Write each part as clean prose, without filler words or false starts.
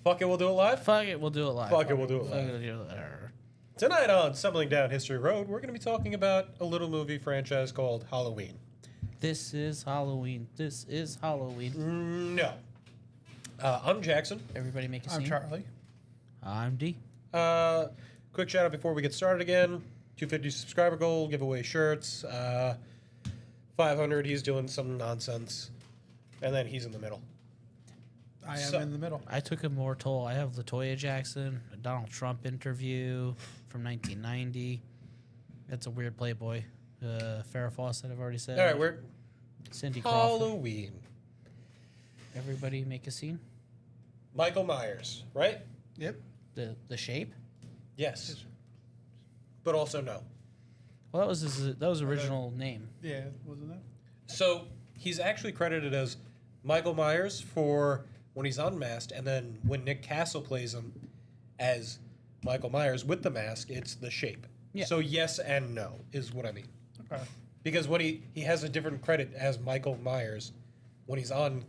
Fuck it, we'll do it live? Fuck it, we'll do it live. Fuck it, we'll do it Fuck live. it, we'll do it live. Tonight on Stumbling Down History Road, we're going to be talking about a little movie franchise called Halloween. This is Halloween. This is Halloween. No. I'm Jackson. Everybody make a scene. I'm Charlie. I'm D. Quick shout out before we get started again. 250 subscriber goal, giveaway shirts. 500, he's doing some nonsense. And then he's in the middle. I am in the middle. I took a more toll. I have Latoya Jackson, a Donald Trump interview from 1990. That's a weird Playboy. Farrah Fawcett, I've already said. All right, we're Cindy Crawford. Halloween. Everybody make a scene. Michael Myers, right? Yep. The shape. Yes. But also no. Well, that was original name. Yeah, wasn't it? So he's actually credited as Michael Myers for when he's unmasked, and then when Nick Castle plays him as Michael Myers with the mask, it's the shape. Yeah. So yes and no is what I mean. Okay. Because when he has a different credit as Michael Myers when he's on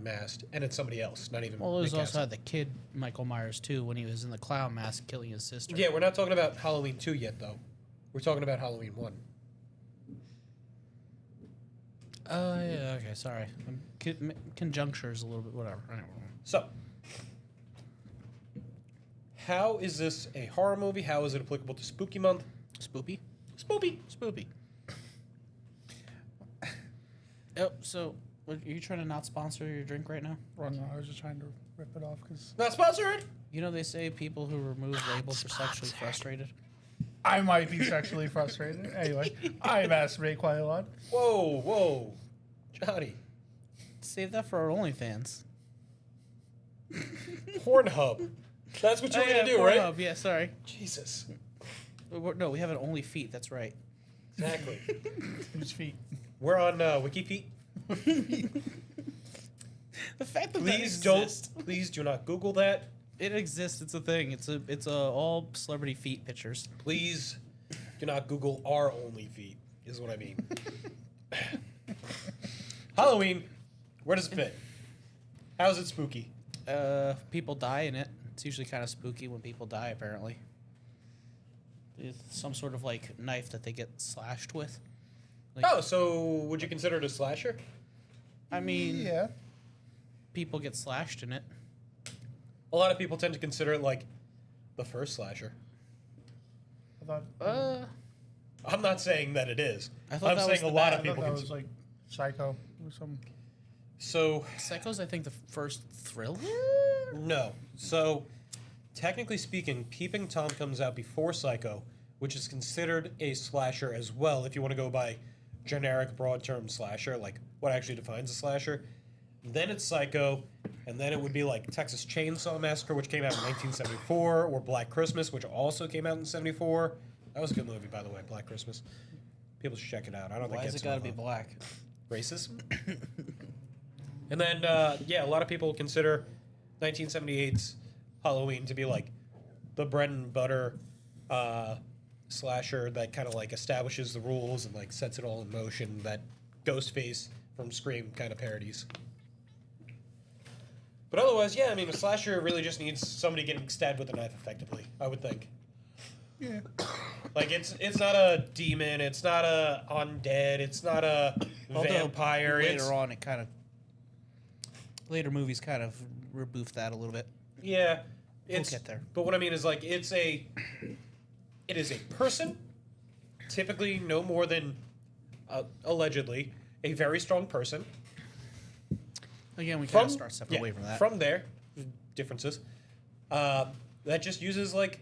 masked, and it's somebody else, not even Well, there's Nick also Castle. had the kid Michael Myers too when he was in the clown mask killing his sister. Yeah, we're not talking about Halloween 2 yet, though. We're talking about Halloween 1. Oh, yeah, okay, sorry. Conjunctures a little bit, whatever. Anyway. So, how is this a horror movie? How is it applicable to Spooky Month? Spoopy? Spoopy. Spoopy. Oh, so, are you trying to not sponsor your drink right now? Well, no, I was just trying to rip it off because Not sponsored. You know they say people who remove labels are sexually frustrated? I might be sexually frustrated. Anyway, I masturbate quite a lot. Whoa. Johnny. Save that for our OnlyFans. Pornhub. That's what you're going to do, right? Pornhub, yeah, sorry. Jesus. No, we have an Only Feet, that's right. Exactly. Whose feet? We're on WikiFeet. The fact that Please that don't. exists, Please do not Google that. it exists. It's a thing. It's all celebrity feet pictures. Please do not Google our only feet, is what I mean. Halloween, where does it fit? How's it spooky? People die in it. It's usually kind of spooky when people die. Apparently, it's some sort of like knife that they get slashed with. Like, Oh, so would you consider it a slasher? I mean, Yeah. people get slashed in it. A lot of people tend to consider it like the first slasher. I thought. I'm not saying that it is. I thought I'm that was saying a the lot bad- of I thought people that consider. was like Psycho or some. So Psycho's, I think, the first thriller. no. So technically speaking, Peeping Tom comes out before Psycho, which is considered a slasher as well. If you want to go by generic broad term slasher, like what actually defines a slasher. Then it's Psycho, and then it would be like Texas Chainsaw Massacre, which came out in 1974, or Black Christmas, which also came out in 74. That was a good movie, by the way, Black Christmas. People should check it out. I don't Why think has it's it got to be black? racism. And then, a lot of people consider 1978's Halloween to be like the bread and butter slasher that kind of like establishes the rules and like sets it all in motion, that Ghostface from Scream kind of parodies. But otherwise, yeah, I mean, a slasher really just needs somebody getting stabbed with a knife effectively, I would think. Yeah. Like, it's not a demon, it's not a undead, it's not a Although vampire. Later It's, on, later movies kind of rebuffed that a little bit. yeah, We'll it's, get there. But what I mean is, like, it is a person, typically no more than, allegedly, a very strong person. Again, we kind of start stepping yeah, away from that. From there, differences, that just uses, like,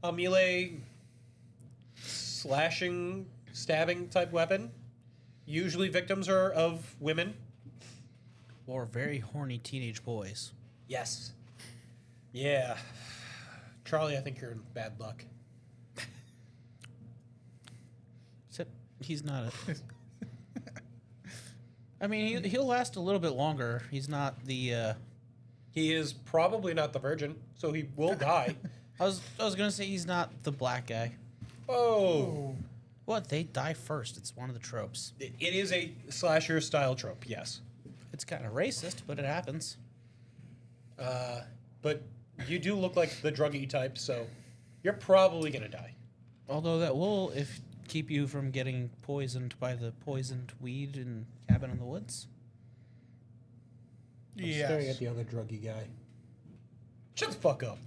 a melee slashing, stabbing type weapon. Usually victims are of women. Or very horny teenage boys. Yes. Yeah. Charlie, I think you're in bad luck. Except he's not a... I mean, he'll last a little bit longer. He's not the... He is probably not the virgin, so he will die. I was going to say he's not the black guy. Oh. What? They die first. It's one of the tropes. It is a slasher style trope, yes. It's kind of racist, but it happens. But but you do look like the druggy type, so you're probably gonna die. Although that will keep you from getting poisoned by the poisoned weed in Cabin in the Woods. I'm staring at the other druggy guy. Shut the fuck up.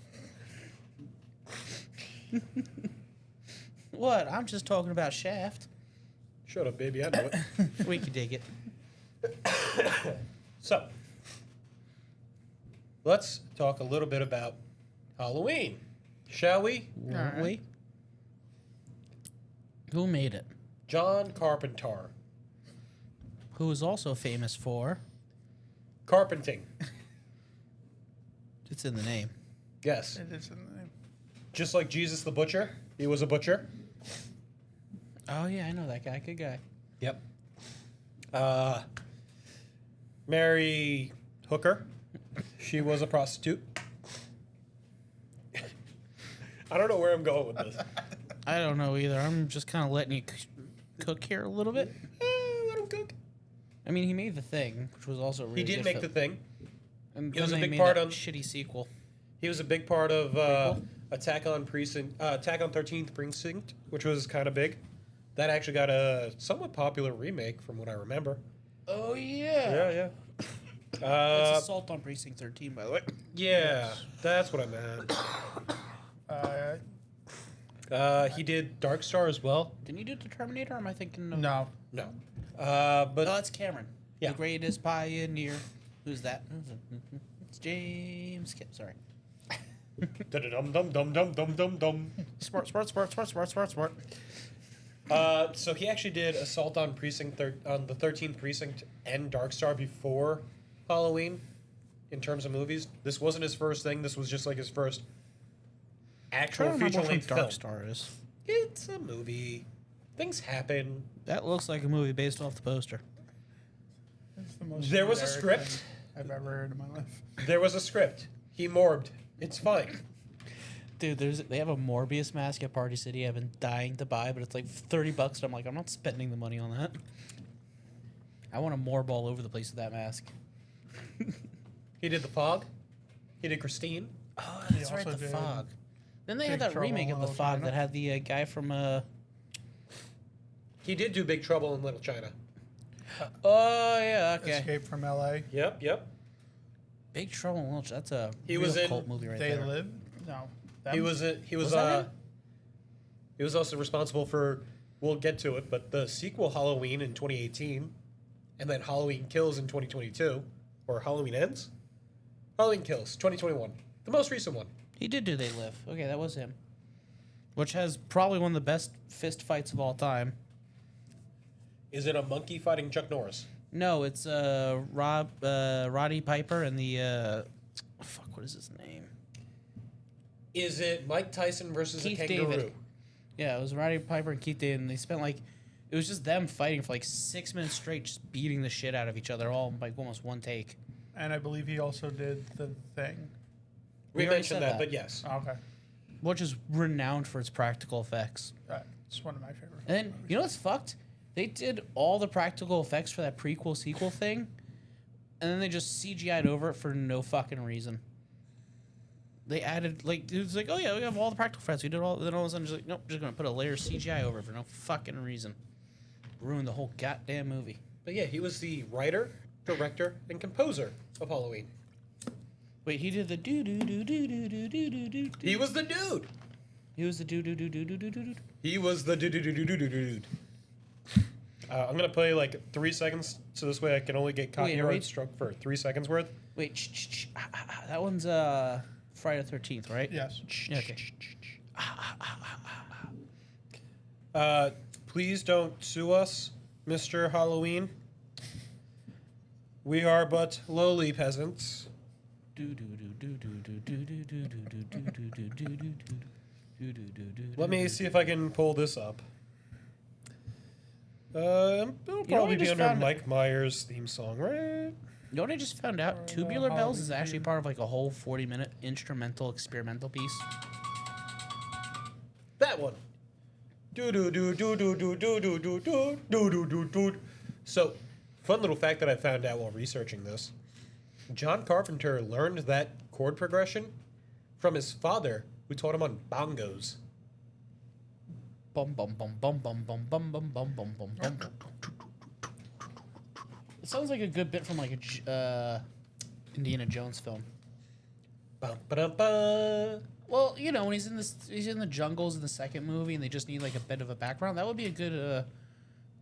What? I'm just talking about Shaft. Shut up, baby. I know it. We can dig it. So, let's talk a little bit about Halloween, shall we? Won't we? Who made it? John Carpenter. Who is also famous for... Carpenting. It's in the name. Yes. It is in the name. Just like Jesus the Butcher. He was a butcher. Oh, yeah, I know that guy. Good guy. Yep. Mary Hooker. She was a prostitute. I don't know where I'm going with this. I don't know either. I'm just kind of letting you cook here a little bit. Let him cook. I mean, he made The Thing, which was also really He did good make film. The Thing. And He was then a they big made part that of- shitty sequel. He was a big part of Attack on 13th Precinct, which was kind of big. That actually got a somewhat popular remake, from what I remember. Oh, yeah. Yeah. It's Assault on Precinct 13, by the way. Yeah, that's what I meant. He did Dark Star as well. Didn't you do The Terminator, or am I thinking of... No. No. No, But that's Cameron. Yeah. The greatest pioneer. Who's that? It's James... Sorry. dum dum dum dum dum dum dum. Sport. So he actually did Assault on on the 13th Precinct and Dark Star before Halloween, in terms of movies. This wasn't his first thing. This was just like his first actual feature-length film. Dark Star is. It's a movie. Things happen. That looks like a movie based off the poster. It's the most There was a generic script. thing I've ever heard in my life. There was a script. He morbed. It's fine. Dude, they have a Morbius mask at Party City I've been dying to buy, but it's like $30, and I'm like, I'm not spending the money on that. I want a morb all over the place with that mask. He did The Fog. He did Christine. Oh, He that's right, also The did Fog. Then they had Big that Trouble remake in of The Little Fog China. that had the guy from... He did do Big Trouble in Little China. Oh, yeah, okay. Escape from L.A. Yep. Big Trouble in Little China. That's a He real was in cult movie right They there. Live? No. Them? He was that him? he was also responsible for, we'll get to it, but the sequel Halloween in 2018, and then Halloween Kills in 2022, or Halloween Ends? Halloween Kills 2021, the most recent one. He did do They Live. Okay, that was him. Which has probably one of the best fist fights of all time. Is it a monkey fighting Chuck Norris? No, it's Roddy Piper and the fuck, what is his name? Is it Mike Tyson versus Keith a kangaroo? David. Yeah, it was Roddy Piper and Keith David, and they spent like it was just them fighting for like 6 minutes straight, just beating the shit out of each other, all like almost one take. And I believe he also did The Thing. We already mentioned said that, that. but yes. Oh, okay. Which is renowned for its practical effects. It's one of my favorite And then movies. you know what's fucked? They did all the practical effects for that prequel sequel thing, and then they just CGI'd over it for no fucking reason. They added like it was like, oh yeah, we have all the practical effects. We did all. Then all of a sudden, just like, nope, just gonna put a layer of CGI over it for no fucking reason. Ruined the whole goddamn movie. But yeah, he was the writer, director, and composer of Halloween. Wait, he did the do do do do do do do do do. He was the dude. He was the do do do do do do do. He was the dude. I'm gonna play like 3 seconds, so this way I can only get copyright narrate? struck for 3 seconds worth. Wait, that one's Friday the 13th, right? Yes. Yeah, okay. Please don't sue us, Mr. Halloween. We are but lowly peasants. Let me see if I can pull this up. It'll probably be just under found- Mike Myers' theme song, right? You know what I just found out? Tubular Bells is actually part of like a whole 40-minute instrumental experimental piece. That one. Do do do do do do do do do do do do do do. So, fun little fact that I found out while researching this: John Carpenter learned that chord progression from his father, who taught him on bongos. Bum bum bum bum bum bum bum bum bum bum bum bum. It sounds like a good bit from like a Indiana Jones film. Bum, ba-dum-ba. Well, you know, when he's in the jungles in the second movie, and they just need like a bit of a background. That would be a good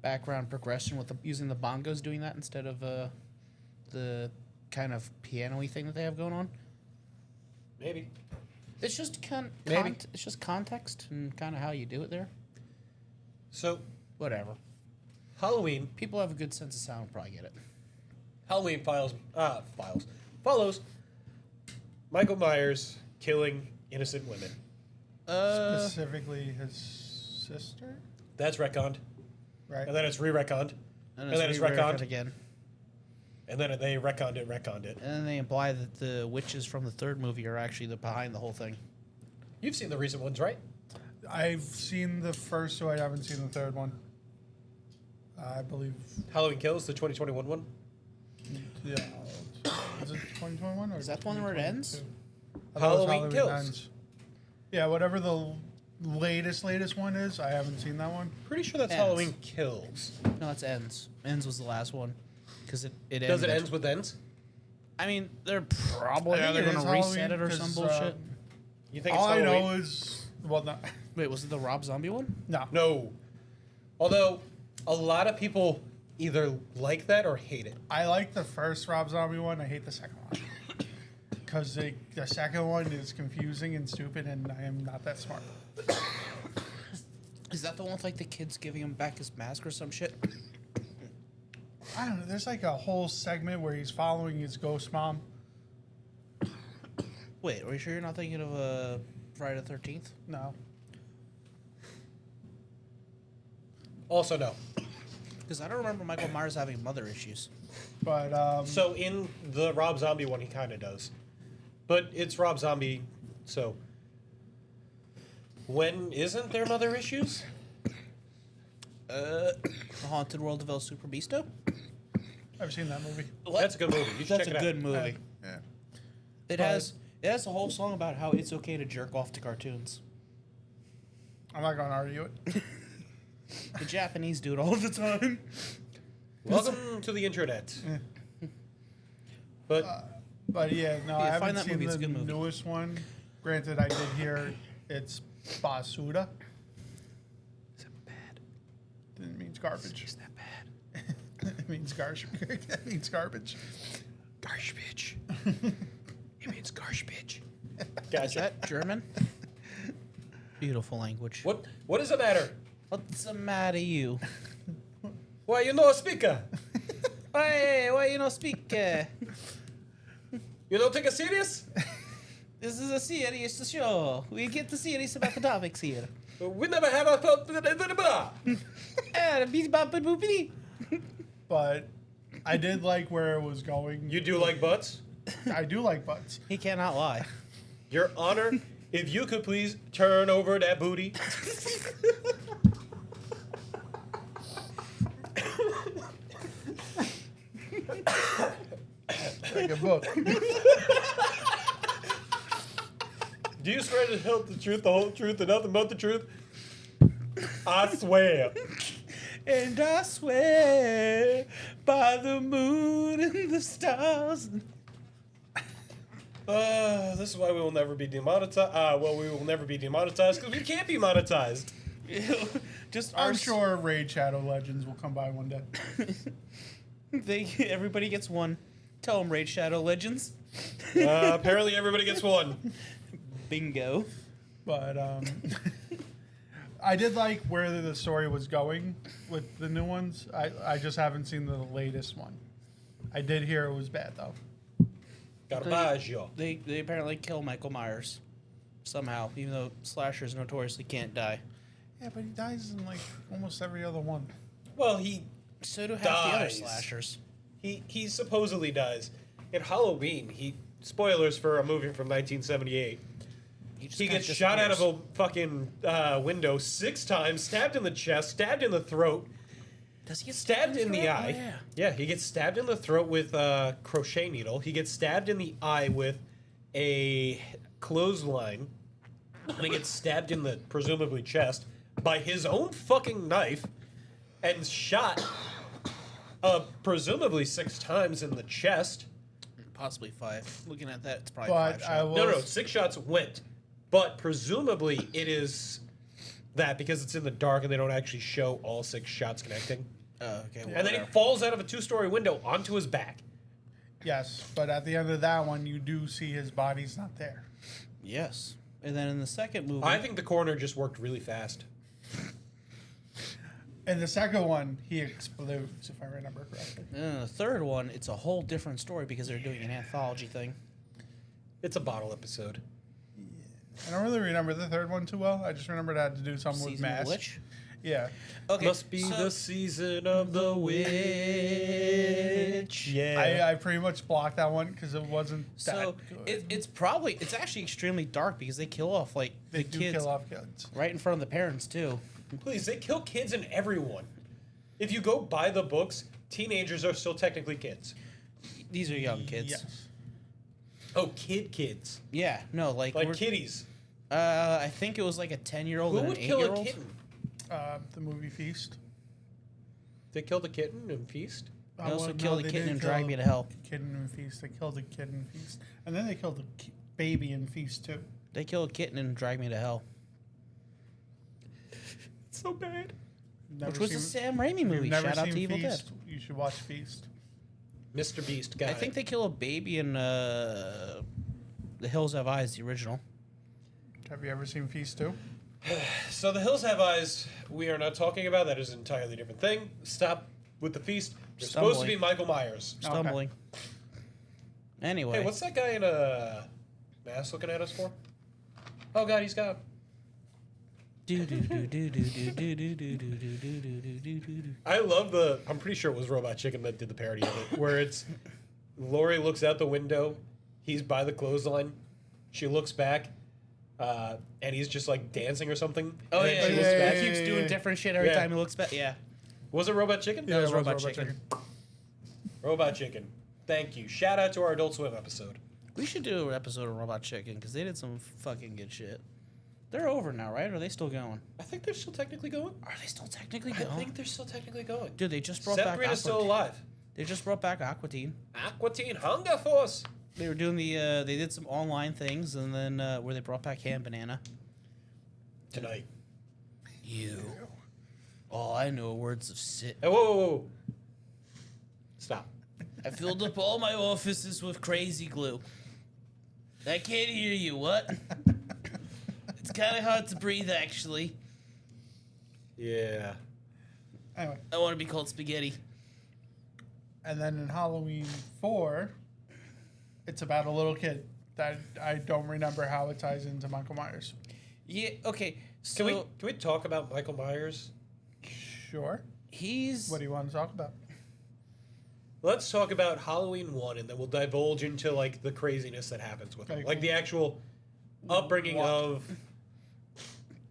background progression with using the bongos, doing that instead of the kind of piano-y thing that they have going on. Maybe. It's just Maybe. it's just context and kind of how you do it there. So, Whatever. Halloween. People have a good sense of sound, will probably get it. Halloween follows Michael Myers killing innocent women. Specifically his sister, That's retconned. right? And then it's re-retconned. And then it's retconned. again. And then they retconned it. And then they imply that the witches from the third movie are actually behind the whole thing. You've seen the recent ones, right? I've seen the first two. I haven't seen the third one. I believe. Halloween Kills, the 2021 one. Yeah. Is it 2021 or Is that the one where it ends? 2022? I thought it was Halloween Kills. Ends. Yeah, whatever the latest one is, I haven't seen that one. Pretty sure that's Ends. Halloween Kills. No, it's Ends. Ends was the last one. Because it Does it ended. end with ends? I mean, they're probably I think either it going is to reset Halloween it or 'cause, some bullshit. You think All it's I Halloween? know is, well, no. Wait, was it the Rob Zombie one? No. Although, a lot of people either like that or hate it. I like the first Rob Zombie one. I hate the second one. Because the second one is confusing and stupid, and I am not that smart. Is that the one with like the kids giving him back his mask or some shit? I don't know. There's like a whole segment where he's following his ghost mom. Wait, are you sure you're not thinking of Friday the 13th? No. Also, no. Because I don't remember Michael Myers having mother issues. But, So, in the Rob Zombie one, he kind of does. But it's Rob Zombie, so... When isn't there mother issues? The Haunted World of El Super Beasto? I've seen that movie. That's a good movie. You should That's check a it good out. movie. Yeah. It has a whole song about how it's okay to jerk off to cartoons. I'm not going to argue it. The Japanese do it all the time. Welcome to the internet. But But yeah, no, Yeah, I find haven't that seen movie, it's a the good movie. newest one. Granted, I did hear it's basura. is it bad? It means garbage. Is that bad? It means garbage. That means garbage. Garbage. It means garbage. Is Gotcha. that German? Beautiful language. What is the matter? What's the matter, you? Why you no speaker? Hey, why you not speak? You don't take it serious? This is a serious show. We get the serious about the topics here. We never have a Beep, bop, boop, boopity. But I did like where it was going. You do like butts? I do like butts. He cannot lie. Your Honor, if you could please turn over that booty. Like a book. Do you swear to tell the truth, the whole truth, and nothing but the truth? I swear. And I swear by the moon and the stars. This is why we will never be demonetized. Well, we will never be demonetized because we can't be monetized. Just I'm sure Raid Shadow Legends will come by one day. Everybody gets one. Tell them Raid Shadow Legends. Apparently, everybody gets one. Bingo. But I did like where the story was going with the new ones. I just haven't seen the latest one. I did hear it was bad though. Garbaggio. They apparently kill Michael Myers somehow, even though slashers notoriously can't die. Yeah, but he dies in like almost every other one. Well, he So do half the other Dies. slashers. he supposedly dies. In Halloween, spoilers for a movie from 1978. He just He kinda gets shot out of disappears. a fucking window 6 times, stabbed in the chest, stabbed in the throat, Does he get stabbed in the throat? eye. Oh, yeah. He gets stabbed in the throat with a crochet needle. He gets stabbed in the eye with a clothesline, and he gets stabbed in the presumably chest by his own fucking knife, and shot presumably 6 times in the chest. Possibly 5. Looking at that, it's probably But 5 I shots. will. No, 6 shots went, but presumably it is that because it's in the dark and they don't actually show all 6 shots connecting. Oh, okay. And then he falls out of a 2-story window onto his back. Yes, but at the end of that one, you do see his body's not there. Yes. And then in the second movie, I think the coroner just worked really fast. In the second one, he explodes, if I remember correctly. and in the third one, it's a whole different story because they're doing an anthology thing. It's a bottle episode. I don't really remember the third one too well. I just remembered it had to do something with Season of mass. the Witch. Yeah. Okay. Must be so- the season of the witch. Yeah. I pretty much blocked that one because it wasn't that So good. it's actually extremely dark because they kill off like They the do kids kill off kids. right in front of the parents too. Please, they kill kids and everyone. If you go buy the books, teenagers are still technically kids. These are young kids. Yes. Oh, kids. Yeah, no, like Like we're- kitties. I think it was like a 10-year-old Who and an would kill a 8-year-old. kitten? The movie Feast. They killed a kitten in Feast? They also well, no, killed a they kitten didn't and kill dragged me to hell. a Kitten in Feast. They killed a kid in Feast. And then they killed a baby in Feast too. They killed a kitten and dragged me to hell. It's so bad. Never Which was the seen- Sam Raimi you've movie. never Shout out seen to Evil Dead. Feast? You should watch Feast. Mr. Beast, guy. I think they kill a baby in The Hills Have Eyes, the original. Have you ever seen Feast too? So The Hills Have Eyes, we are not talking about. That is an entirely different thing. Stop with the Feast. You're supposed to be Michael Myers. Okay. Stumbling. Anyway. Hey, what's that guy in a mask looking at us for? Oh god, he's gone. I love the. I'm pretty sure it was Robot Chicken that did the parody of it, where it's Lori looks out the window, he's by the clothesline, she looks back, and he's just like dancing or something. Oh and then yeah, she he looks back. keeps doing different shit every Yeah. time he looks back. Yeah. Was it Robot Chicken? That was it was Robot Chicken. Robot Chicken. Thank you. Shout out to our Adult Swim episode. We should do an episode of Robot Chicken because they did some fucking good shit. They're over now, right? Or are they still going? I think they're still technically going. Are they still technically I going? think they're still technically going. Dude, they just brought Seth back Green is still Aqua. alive. They just brought back Aqua Teen. Aqua Teen Hunger Force. They were doing the. They did some online things, and then where they brought back Ham Banana. Tonight. You. All I know are words of sit. Hey, whoa. Stop. I filled up all my offices with crazy glue. I can't hear you. What? It's kind of hard to breathe, actually. Yeah. Anyway, I want to be called spaghetti. and then in Halloween 4, it's about a little kid that I don't remember how it ties into Michael Myers. Yeah. Okay. So Can we talk about Michael Myers? Sure. he's. What do you want to talk about? Let's talk about Halloween 1, and then we'll divulge into like the craziness that happens with him, Okay, like cool. the actual upbringing What? of.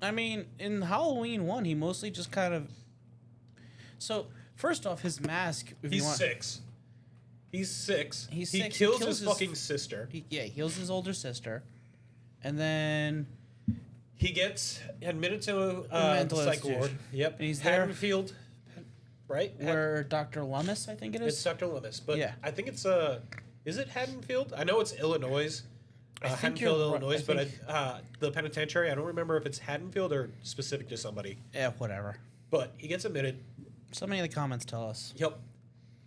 I mean, in Halloween 1, he mostly just kind of. So first off, his mask. If you He's want, 6. He's 6. He's he 6. Kills his fucking sister. He heals his older sister, and then He gets admitted to mental psych ward. institution. Yep. And he's there- Haddonfield, right? where Dr. Lummis, I think it It's is. Dr. Loomis, but Yeah. I think it's is it Haddonfield? I know it's Illinois. I think Haddonfield, you're right. Illinois, I but think- the penitentiary. I don't remember if it's Haddonfield or specific to somebody. Yeah, whatever. But he gets admitted. Somebody in the comments tell us. Yep.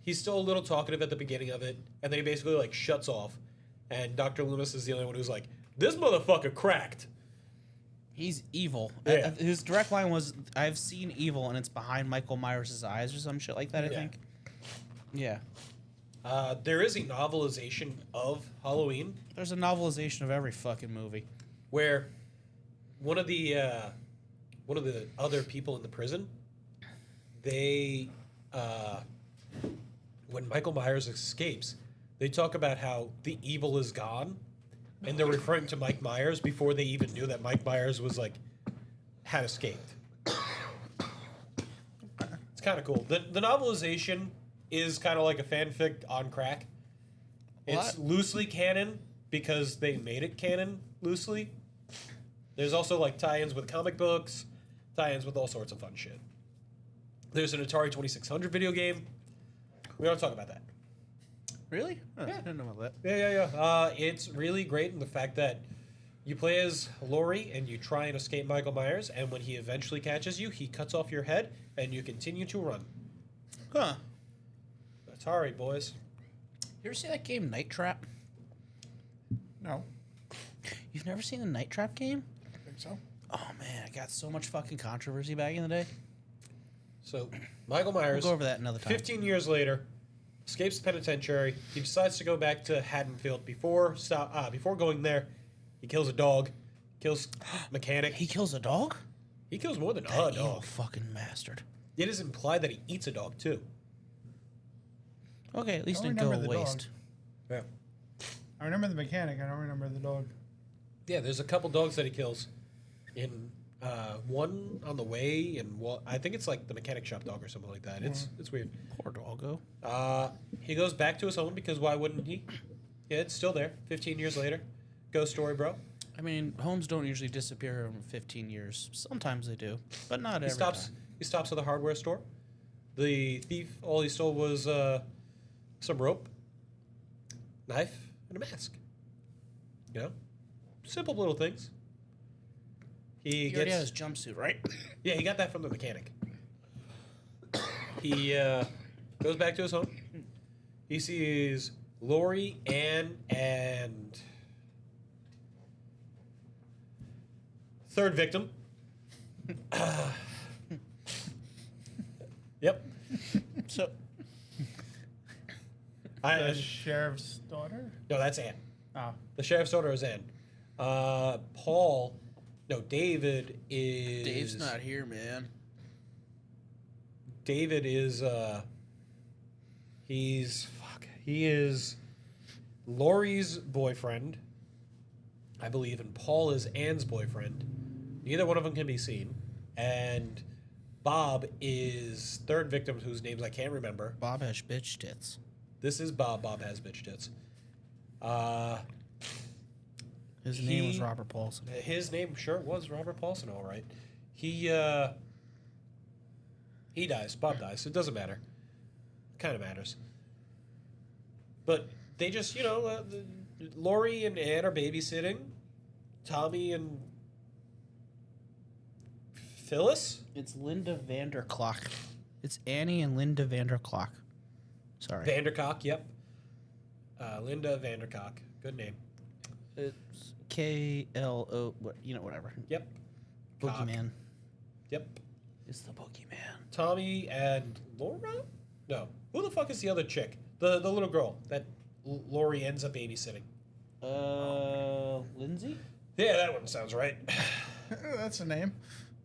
He's still a little talkative at the beginning of it, and then he basically like shuts off. And Dr. Loomis is the only one who's like, "This motherfucker cracked." He's evil. Yeah. His direct line was, "I've seen evil, and it's behind Michael Myers' eyes," or some shit like that. I Yeah. think. Yeah. There is a novelization of Halloween There's a novelization of every fucking movie. where one of the other people in the prison, they when Michael Myers escapes, they talk about how the evil is gone, and they're referring to Mike Myers before they even knew that Mike Myers was like had escaped. It's kind of cool. The novelization is kind of like a fanfic on crack. Well, It's loosely canon, because they made it canon loosely. There's also like tie-ins with comic books, tie-ins with all sorts of fun shit. There's an Atari 2600 video game. We don't talk about that. Really? Oh, Yeah. I didn't know about that. Yeah. It's really great in the fact that you play as Laurie and you try and escape Michael Myers, and when he eventually catches you, he cuts off your head and you continue to run. Huh. Atari, boys. You ever see that game Night Trap? No, You've never seen the Night Trap game? I think so. Oh man, I got so much fucking controversy back in the day. So, Michael We'll Myers, go over that another time. 15 years later, escapes the penitentiary. He decides to go back to Haddonfield. Before going there, he kills a dog, kills mechanic. He kills a dog? He kills more than a That evil dog. fucking bastard. It is implied that he eats a dog too. Okay, at least I it didn't go remember to the waste. Yeah. I remember the mechanic. I don't remember the dog. Yeah, there's a couple dogs that he kills. In one on the way, and I think it's like the mechanic shop dog or something like that. It's weird. Poor doggo. He goes back to his home because why wouldn't he? Yeah, it's still there. 15 years later, ghost story, bro. I mean, homes don't usually disappear in 15 years. Sometimes they do, but not He every stops. time. He stops at the hardware store. The thief, all he stole was some rope, knife, and a mask. You know, simple little things. He already has his jumpsuit, right? Yeah, he got that from the mechanic. He goes back to his home. He sees Lori, Ann, and third victim. Yep. So, The sheriff's daughter. No, that's Ann. Oh, The sheriff's daughter is Ann. David is. Dave's not here, man. David is. He is Laurie's boyfriend, I believe, and Paul is Ann's boyfriend. Neither one of them can be seen. And Bob is third victim, whose names I can't remember. Bob has bitch tits. This is Bob. Bob has bitch tits. His name was Robert Paulson. His name sure was Robert Paulson, all right. He dies. Bob dies. It doesn't matter. Kind of matters. But they just, Lori and Ann are babysitting. Tommy and Phyllis? It's Linda Vanderclock. It's Annie and Linda Vanderclock. Sorry. Vandercock, yep. Linda Vandercock. Good name. It's KLO, whatever. Yep. Cock. Boogeyman. Yep. It's the Boogeyman. Tommy and Laura? No. Who the fuck is the other chick? The little girl that Lori ends up babysitting. Lindsay? Yeah, that one sounds right. that's a name.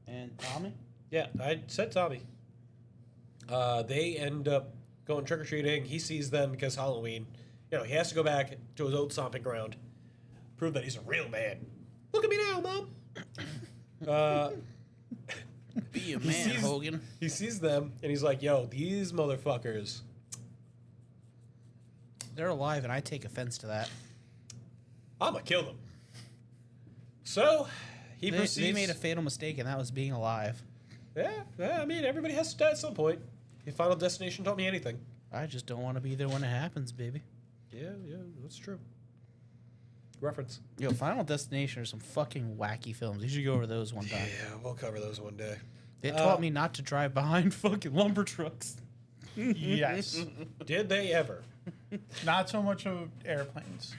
And Tommy? Yeah, I said Tommy. They end up going trick-or-treating. He sees them because Halloween. He has to go back to his old stomping ground. Prove that he's a real man. Look at me now, Mom! Be a man, Hogan. He sees them, and he's like, yo, these motherfuckers. They're alive, and I take offense to that. I'm gonna kill them. So, he proceeds. They made a fatal mistake, and that was being alive. Yeah, I mean, everybody has to die at some point. If Final Destination taught me anything. I just don't want to be there when it happens, baby. Yeah, that's true. Reference. Yo, Final Destination are some fucking wacky films. You should go over those one time. Yeah, we'll cover those one day. They taught me not to drive behind fucking lumber trucks. Yes. Did they ever? Not so much of airplanes.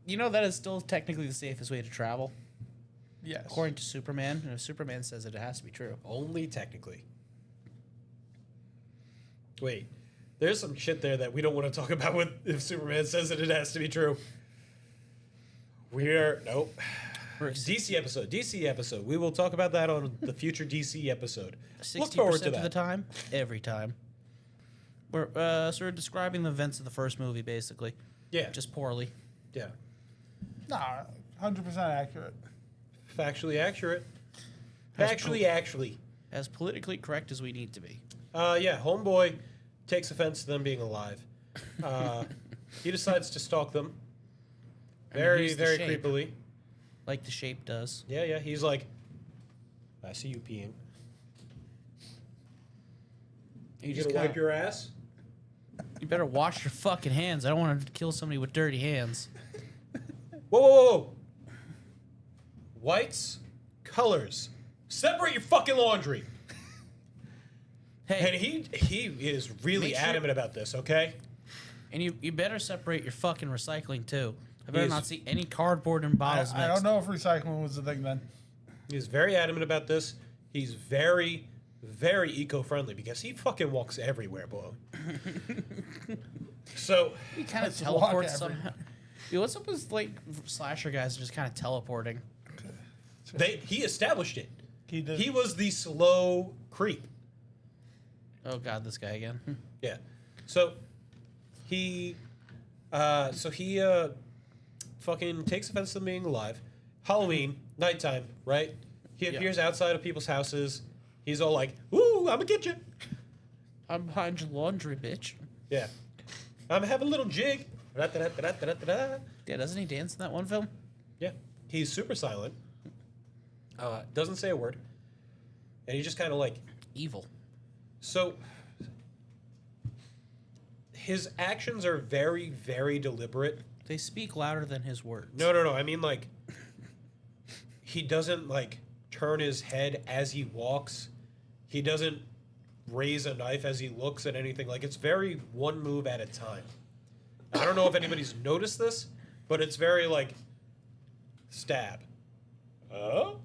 That is still technically the safest way to travel, Yes. according to Superman. And if Superman says it, it has to be true. Only technically. Wait, there's some shit there that we don't want to talk about with if Superman says it has to be true. Nope. DC episode. We will talk about that on the future DC episode. 60% Look forward to of that. the time, every time. We're sort of describing the events of the first movie, basically. Yeah, Just poorly. yeah. Nah, 100% accurate. Factually accurate. Has Actually. As politically correct as we need to be. Yeah, homeboy takes offense to them being alive. He decides to stalk them. Very, he's the very Shape. creepily. Like the Shape does. Yeah, yeah. He's like, I see you peeing. You You just gonna wipe kinda, your ass? you better wash your fucking hands. I don't want to kill somebody with dirty hands. Whoa, whoa, whoa, whoa. Whites, colors. Separate your fucking laundry. And Hey, he is really Make sure- adamant about this, okay? and you better separate your fucking recycling too. I better He's- not see any cardboard and bottles I mixed. don't know if recycling was the thing then. He's very adamant about this. He's very, very eco-friendly because he fucking walks everywhere, bro. So, He kind of Let's walk teleports everywhere. somehow. Dude, what's up with like slasher guys just kind of teleporting? he established it. He did. He was the slow creep. Oh god, this guy again. Yeah. So he fucking takes offense to being alive. Halloween, nighttime, right? He appears outside of people's houses. He's all like, "Ooh, I'm gonna get you." I'm behind your laundry, bitch. Yeah. I'm having a little jig. Da-da-da-da-da-da-da. Yeah, doesn't he dance in that one film? Yeah. He's super silent. Doesn't say a word. And he just kind of like, Evil. so his actions are very, very deliberate. They speak louder than his words. No. I mean, like, he doesn't, like, turn his head as he walks. He doesn't raise a knife as he looks at anything. Like, it's very one move at a time. I don't know if anybody's noticed this, but it's very, like, stab. Oh,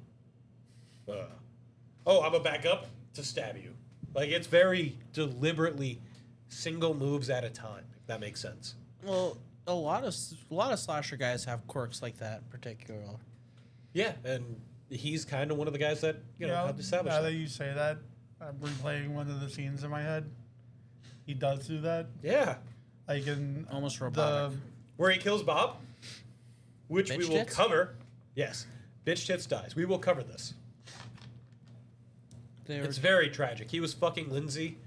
I'm going to back up to stab you. Like, it's very deliberately single moves at a time, if that makes sense. Well, a lot of slasher guys have quirks like that, in particular. Yeah, and he's kind of one of the guys that, you know, had to establish now that. that you say that, I'm replaying one of the scenes in my head. He does do that. Yeah. Like in Almost the robotic. Where he kills Bob, which we Bitch will Tits? cover. Yes. Bitch Tits dies. We will cover this. It's very tragic. He was fucking Lindsay.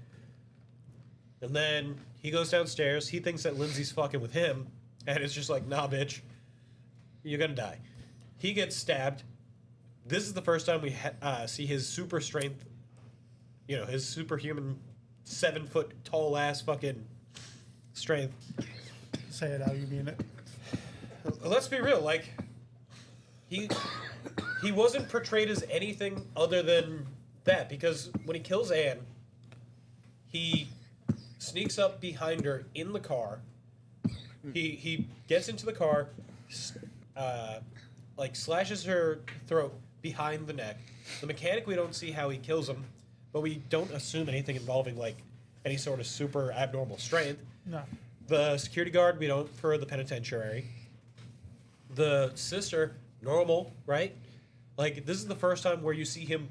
And then he goes downstairs. He thinks that Lindsay's fucking with him. And it's just like, nah, bitch. You're going to die. He gets stabbed. This is the first time we see his super strength, you know, his superhuman 7-foot tall ass fucking strength. say it how you mean it. Let's be real, like he wasn't portrayed as anything other than that, because when he kills Anne, he sneaks up behind her in the car. He gets into the car, like slashes her throat behind the neck. The mechanic, we don't see how he kills him, but we don't assume anything involving like any sort of super abnormal strength. No. The security guard, we don't, for the penitentiary. The sister, normal, right? Like, this is the first time where you see him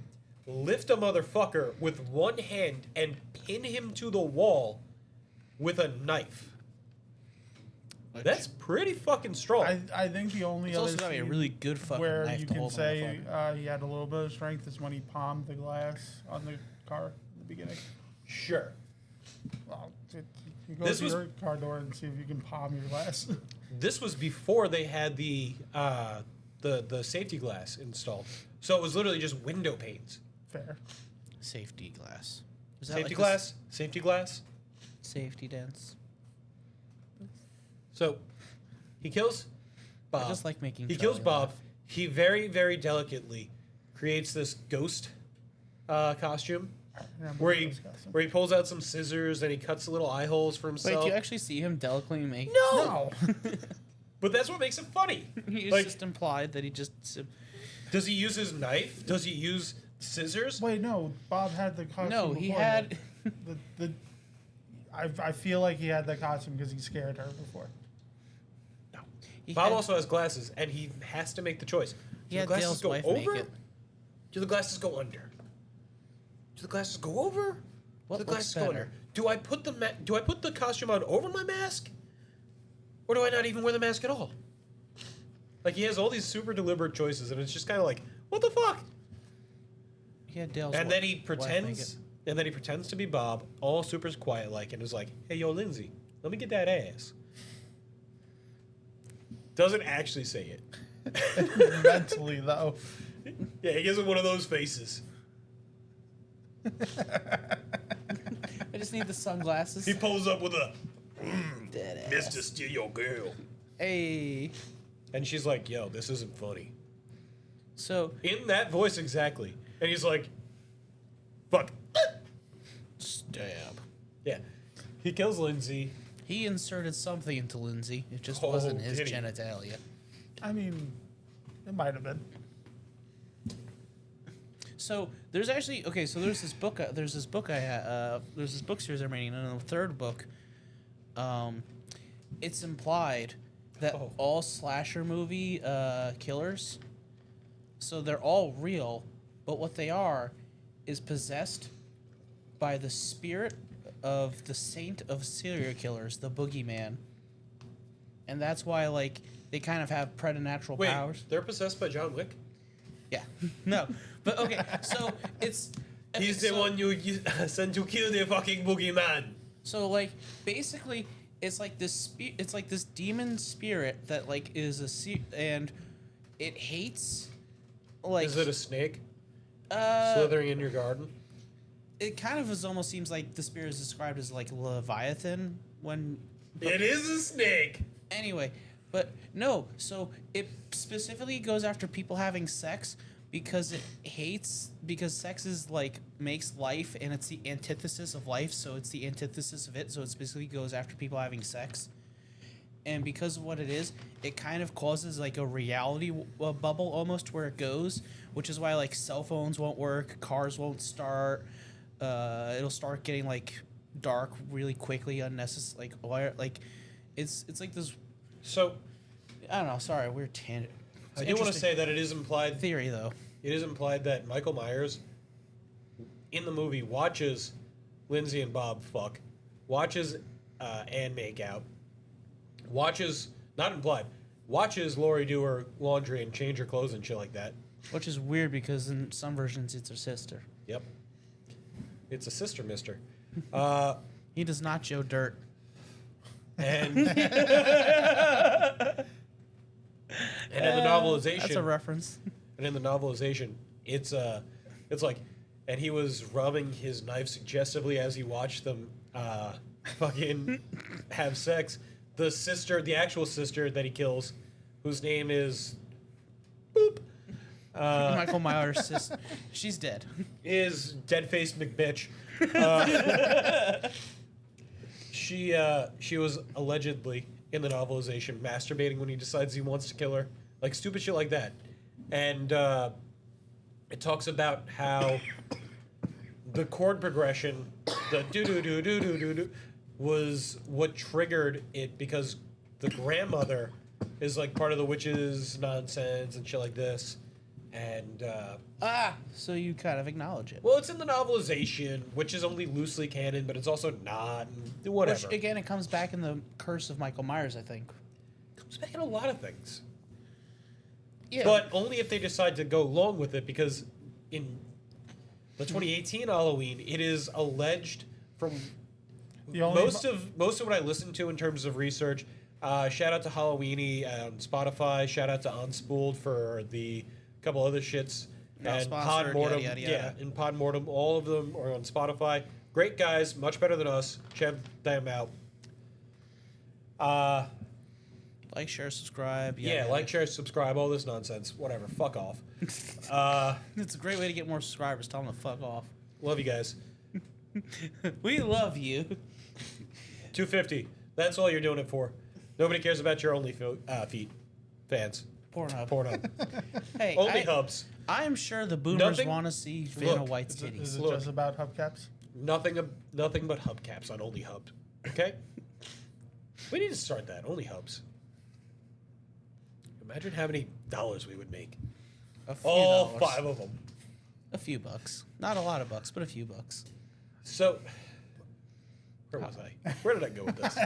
lift a motherfucker with one hand and pin him to the wall with a knife. That's pretty fucking strong. I think the only It's other also gotta be a scene really good fucking where knife you to can hold the say motherfucker. he had a little bit of strength is when he palmed the glass on the car in the beginning. Sure. Well, you go This to was- your car door and see if you can palm your glass. This was before they had the safety glass installed. So it was literally just window panes. Fair. Safety glass. Is that Safety like glass? Safety glass? this Safety dents. So he kills Bob. I just like making. He kills Charlie Bob. laugh. He very, very delicately creates this ghost costume Yeah, where I'm he disgusting. where he pulls out some scissors and he cuts little eye holes for Wait, himself. do you actually see him delicately make? No! No. But that's what makes it funny. It's Like, just implied that he just. does he use his knife? Does he use scissors? Wait, no. Bob had the costume. No, he before had. the I feel like he had the costume because he scared her before. he Bob had- also has glasses, and he has to make the choice. He Do the had glasses Dale's go wife over? make it. Do the glasses go under? Do the glasses go over? What Do the looks glasses go under? better? Do I put the costume on over my mask? Or do I not even wear the mask at all? Like, he has all these super deliberate choices, and it's just kind of like, what the fuck? He had Dale's. And then he wife make pretends, it. and then he pretends to be Bob, all super quiet like, and is like, "Hey, yo, Lindsay, let me get that ass." Doesn't actually say it. Mentally, though. Yeah, he gives him one of those faces. I just need the sunglasses. He pulls up with a Dead ass. Mr. Steal Your Girl. Hey. And she's like, yo, this isn't funny. So In that voice exactly. And he's like, fuck. stab. Yeah. He kills Lindsay. He inserted something into Lindsay. It just Oh, wasn't his did he? genitalia. I mean, it might have been. So there's actually So there's this book. There's this book there's this book series I'm reading, and in the third book, it's implied that Oh. all slasher movie killers, so they're all real, but what they are is possessed by the spirit of the saint of serial killers, the boogeyman, and that's why like they kind of have preternatural Wait, powers. they're possessed by John Wick? Yeah, no, but okay, so it's He's the so- one you sent to kill the fucking boogeyman. So like basically, it's like this it's like this demon spirit that like is and it hates like Is it a snake uh slithering in your garden? it kind of almost seems like the spirit is described as like Leviathan when It is a snake. anyway, but no, so it specifically goes after people having sex because it hates because sex is like makes life and it's the antithesis of life, so it's the antithesis of it, so it specifically goes after people having sex. And because of what it is, it kind of causes like a reality bubble almost where it goes, which is why like cell phones won't work, cars won't start, it'll start getting like dark really quickly, unnecessary, like it's like this. So I don't know. Sorry, weird tangent. It's I an do want to interesting say that it is implied. theory though. It is implied that Michael Myers, in the movie, watches Lindsay and Bob fuck, watches Anne make out, watches not implied, watches Lori do her laundry and change her clothes and shit like that. Which is weird because in some versions it's her sister. Yep, it's a sister, Mister. He does not Joe Dirt. And and in the novelization, That's a reference. and in the novelization, it's like, and he was rubbing his knife suggestively as he watched them fucking have sex. The sister, the actual sister that he kills, whose name is Boop, Michael Myers' sister. She's dead. is Dead-Faced McBitch. She was allegedly in the novelization masturbating when he decides he wants to kill her, like stupid shit like that, and it talks about how the chord progression, the do do do do do do do, was what triggered it because the grandmother is like part of the witch's nonsense and shit like this, and So you kind of acknowledge it. well, it's in the novelization, which is only loosely canon, but it's also not. And whatever. Which again, it comes back in the curse of Michael Myers, I think. Comes back in a lot of things. Yeah. But only if they decide to go along with it, because in the 2018 Halloween, it is alleged from The only most of what I listened to in terms of research. Shout out to Halloweeny on Spotify. Shout out to Unspooled for the couple other shits. Not And sponsored, Podmortem, yada, yada, yada. and Podmortem, all of them are on Spotify. Great guys, much better than us. Check them out. Like, share, subscribe. Yeah, yada, like, share, subscribe, all this nonsense. Whatever, fuck off. yada. It's a great way to get more subscribers. Tell them to fuck off. Love you guys. We love you. 250. That's all you're doing it for. Nobody cares about your only feet. Fans. Pornhub. Porno. Hey, Only hubs. I'm sure the boomers Nothing- want to see Vanna Look, White's Is it, titties. is it Look. just about hubcaps? Nothing but hubcaps on Only Hubs. Okay? We need to start that. Only Hubs. Imagine how many dollars we would make. A few All dollars. 5 of them. A few bucks. Not a lot of bucks, but a few bucks. So, where was I? Where did I go with this?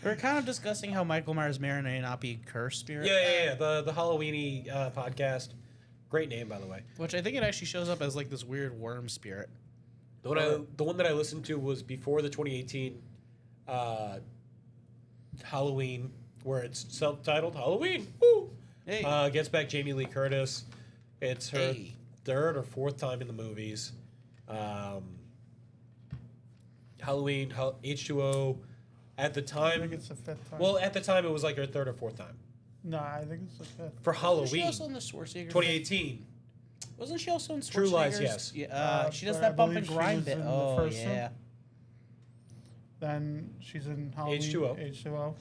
We're kind of discussing how Michael Myers may or may not be a cursed spirit. Yeah. The Halloweeny podcast. Great name, by the way. Which I think it actually shows up as like this weird worm spirit. The one that I listened to was before the 2018 Halloween where it's self-titled Halloween. Woo! Hey. Gets back Jamie Lee Curtis. It's her Hey. third or fourth time in the movies. Halloween, H2O. At the I time, think it's the fifth time. well, at the time it was like her third or fourth time no, I think it's the fifth. for Was she Halloween, also in the Schwarzenegger? 2018. Wasn't she also in Schwarzenegger's? True Lies, yes. Yeah, she does but that I bump and believe she grind was bit. in the Oh first one. yeah. Then she's in Halloween. H2O. H2O.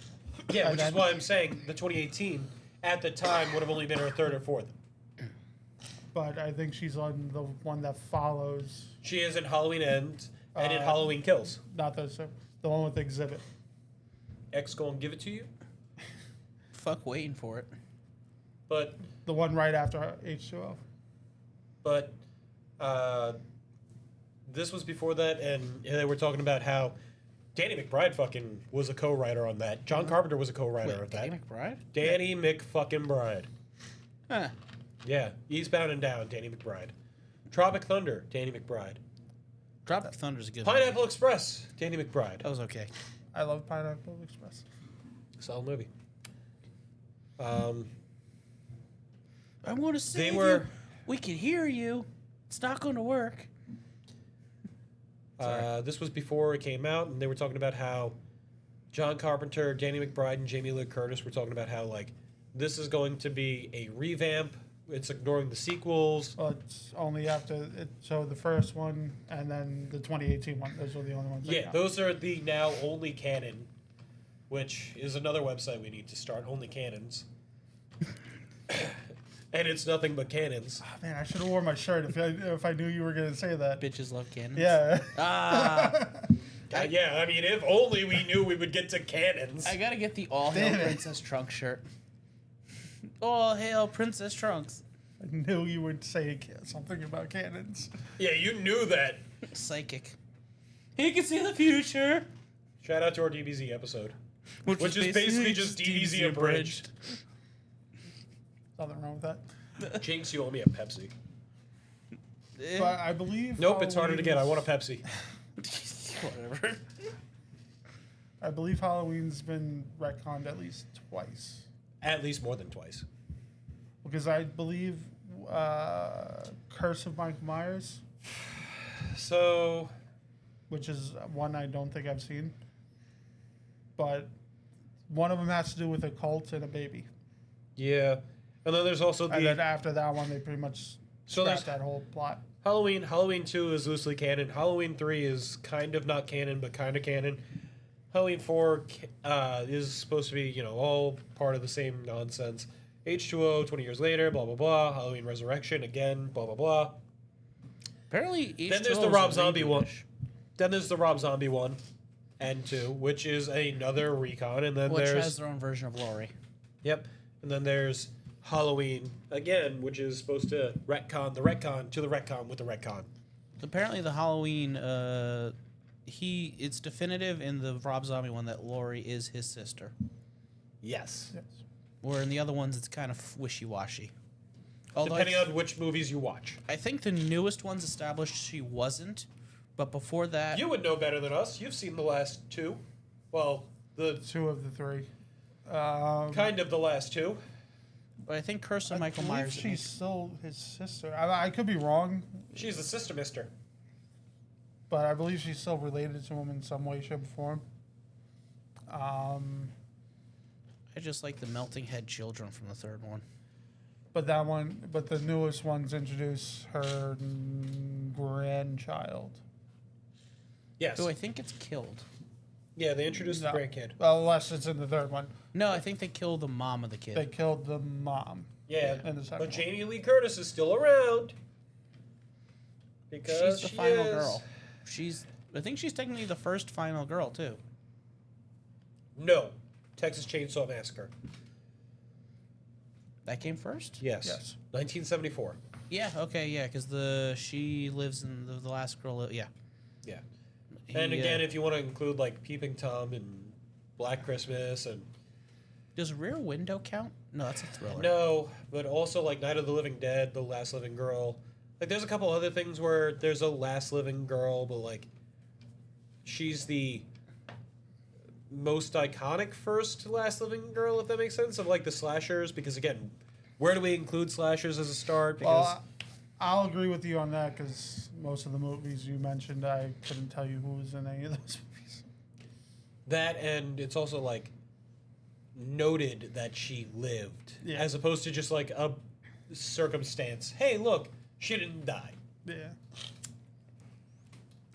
Yeah, And which is then- why I'm saying the 2018 at the time would have only been her third or fourth. But I think she's on the one that follows, She is in Halloween Ends and in Uh, Halloween Kills. not the one with Exhibit. X gonna give it to you, Fuck waiting for it. but The one right after H2O. but this was before that, and they were talking about how Danny McBride fucking was a co-writer on that. John Carpenter was a co-writer Wait, of that. Danny McBride? Danny McFucking-Bride. Huh. Yeah, Eastbound and Down, Danny McBride. Tropic Thunder, Danny McBride. Tropic Thunder's a good Pineapple Express, Danny McBride. That was okay. I love Pineapple Express. Solid movie. I want to save were- you. We can hear you. It's not going to work. This was before it came out, and they were talking about how John Carpenter, Danny McBride, and Jamie Lee Curtis were talking about how, like, this is going to be a revamp. It's ignoring the sequels. Well, it's only after it. So the first one and then the 2018 one. Those are the only ones. that Yeah, count. those are the now only canon, which is another website we need to start. Only Canons. And it's nothing but cannons. Oh, man, I should have worn my shirt if I knew you were gonna say that. Bitches love cannons. Yeah. Ah. Yeah, I mean, if only we knew we would get to cannons. I gotta get the All Hail Damn it. Princess Trunks shirt. All Hail Princess Trunks. I knew you would say something about cannons. Yeah, you knew that. Psychic. He can see the future. Shout out to our DBZ episode, which is basically just DBZ abridged. Nothing wrong with that. Jinx, you owe me a Pepsi. Eh, But I believe. Nope, it's harder to get. I want a Pepsi. Whatever. I believe Halloween's been retconned at least twice. At least more than twice. Because I believe Curse of Michael Myers, So, which is one I don't think I've seen. But one of them has to do with a cult and a baby. yeah. And then there's also And then the after that one, they pretty much So there's- scrapped that whole plot. Halloween. Halloween 2 is loosely canon. Halloween 3 is kind of not canon, but kind of canon. Halloween 4 is supposed to be, you know, all part of the same nonsense. H2O, 20 years later, blah, blah, blah. Halloween Resurrection, again, blah, blah, blah. Apparently, Then there's the Rob Zombie one. Then there's the Rob Zombie 1 and 2, which is another recon. And then which there's... has their own version of Laurie. Yep. And then there's Halloween, again, which is supposed to retcon the retcon to the retcon with the retcon. Apparently, the Halloween, it's definitive in the Rob Zombie one that Laurie is his sister. Yes. Yes. Where in the other ones, it's kind of wishy-washy. Although Depending on which movies you watch. I think the newest ones established she wasn't, but before that, You would know better than us. You've seen the last two. Well, the Two of the three. kind of the last two. but I think Curse of I Michael believe Myers. she's still his sister. I could be wrong, She's the sister mister. but I believe she's still related to him in some way, shape, or form. I just like the melting head children from the third one. But the newest ones introduce her grandchild. Yes. Who I think it's killed. Yeah, they introduced No. the grandkid. Well, unless it's in the third one. No, I think they killed the mom of the kid. They killed the mom. Yeah, in the second but one. Jamie Lee Curtis is still around. Because She's the she final is. girl. I think she's technically the first final girl too. No. Texas Chainsaw Massacre. That came first. Yes. Yes. 1974. Yeah. Okay. Yeah. Because she lives in the last girl. Yeah. Yeah. And He, again, if you want to include like Peeping Tom and Black Christmas and does Rear Window count? No, that's a thriller. no, but also like Night of the Living Dead, The Last Living Girl. Like there's a couple other things where there's a last living girl, but like she's the most iconic first to last living girl, if that makes sense, of like the slashers. Because again, where do we include slashers as a start? Because Well, I'll agree with you on that because most of the movies you mentioned, I couldn't tell you who was in any of those movies. that, and it's also like noted that she lived, Yeah. as opposed to just like a circumstance. Hey, look, she didn't die. Yeah.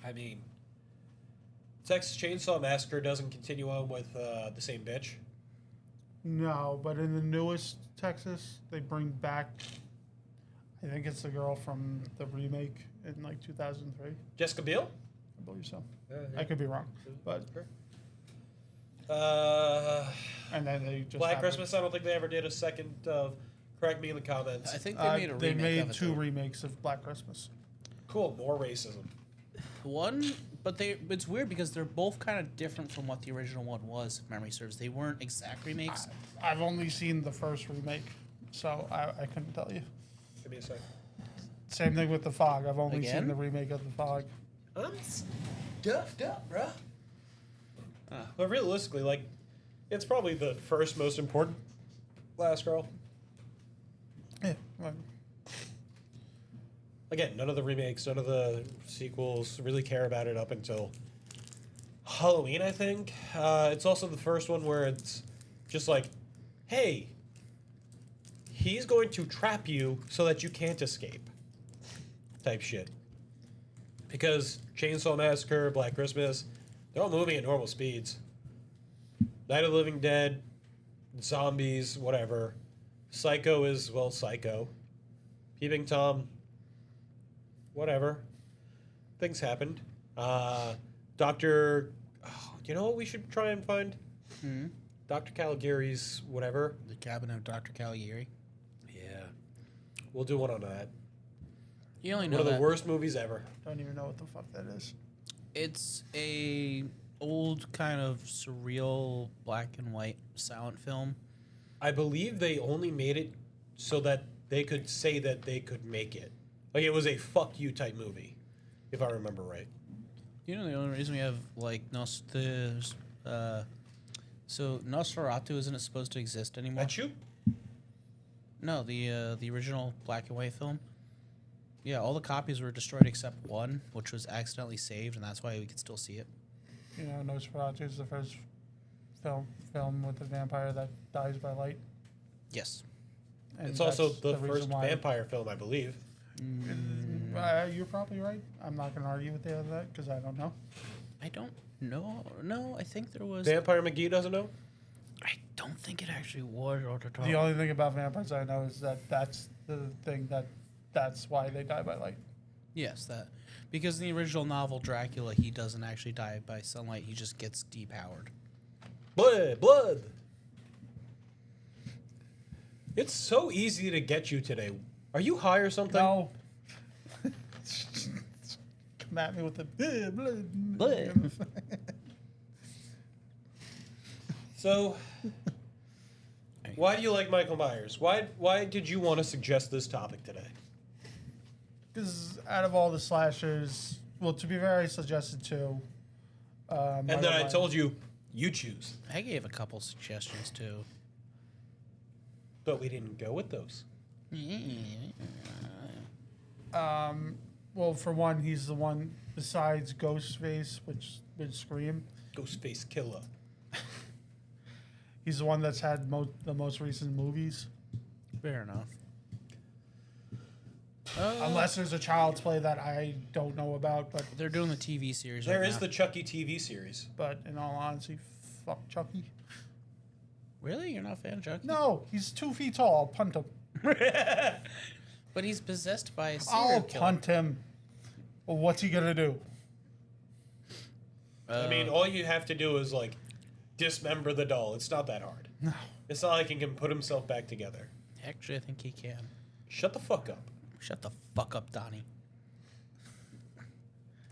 I mean, Texas Chainsaw Massacre doesn't continue on with the same bitch. No, but in the newest Texas, they bring back. I think it's the girl from the remake in like 2003. Jessica Biel? I believe so. I could be wrong, but and then they just Black have Christmas, I don't think they ever did a second of. Correct me in the comments. I think they made a they remake made of it, two though. remakes of Black Christmas. Cool, more racism. One, but it's weird because they're both kind of different from what the original one was, if memory serves. They weren't exact remakes. I've only seen the first remake, so I couldn't tell you. Give me a sec. Same thing with The Fog. I've only Again? seen the remake of The Fog. I'm stuffed up, bruh. But realistically, like, it's probably the first most important Last Girl. Yeah. Well, Again, none of the remakes, none of the sequels really care about it up until Halloween, I think. It's also the first one where it's just like, hey, he's going to trap you so that you can't escape. Type shit. Because Chainsaw Massacre, Black Christmas, they're all moving at normal speeds. Night of the Living Dead, zombies, whatever. Psycho is, well, Psycho. Peeping Tom, whatever. Things happened. Dr. Oh, you know what we should try and find? Hmm? Dr. Caligari's whatever. The Cabinet of Dr. Caligari. Yeah. We'll do one on that. You only One know of the that. worst movies ever. don't even know what the fuck that is. It's a old kind of surreal black and white silent film. I believe they only made it so that they could say that they could make it. Like, it was a fuck you type movie, if I remember right. You know the only reason we have like so Nosferatu isn't supposed to exist anymore. That you? No, the original black and white film. Yeah, all the copies were destroyed except one, which was accidentally saved, and that's why we could still see it. You know, Nosferatu is the first film with a vampire that dies by light. Yes. And It's also that's the reason first why- vampire film, I believe. You're probably right. I'm not going to argue with you on that because I don't know. I don't know. No, I think there was. Vampire McGee doesn't know? I don't think it actually was or the The only thing about vampires I know is that that's the thing that's why they die by light. Yes, that because in the original novel Dracula, he doesn't actually die by sunlight. He just gets depowered. Blood! It's so easy to get you today. Are you high or something? No. Come at me with the blood. Blood. So, why do you like Michael Myers? Why did you want to suggest this topic today? Because out of all the slashers, well, to be fair, I suggested two. And then I told you, you choose. I gave a couple suggestions too. But we didn't go with those. Well, for one, he's the one besides Ghostface, which would Scream. Ghostface Killer. He's the one that's had the most recent movies. Fair enough. Unless there's a Child's Play that I don't know about, but They're doing the TV series. There right is now. the Chucky TV series. in all honesty, fuck Chucky. Really? You're not a fan of Chucky? No, he's 2 feet tall. I'll punt him. But he's possessed by a serial I'll killer. punt him. Well, what's he gonna do? I mean, all you have to do is, like, dismember the doll. It's not that hard. No. It's not like he can put himself back together. Actually, I think he can. Shut the fuck up. Shut the fuck up, Donnie.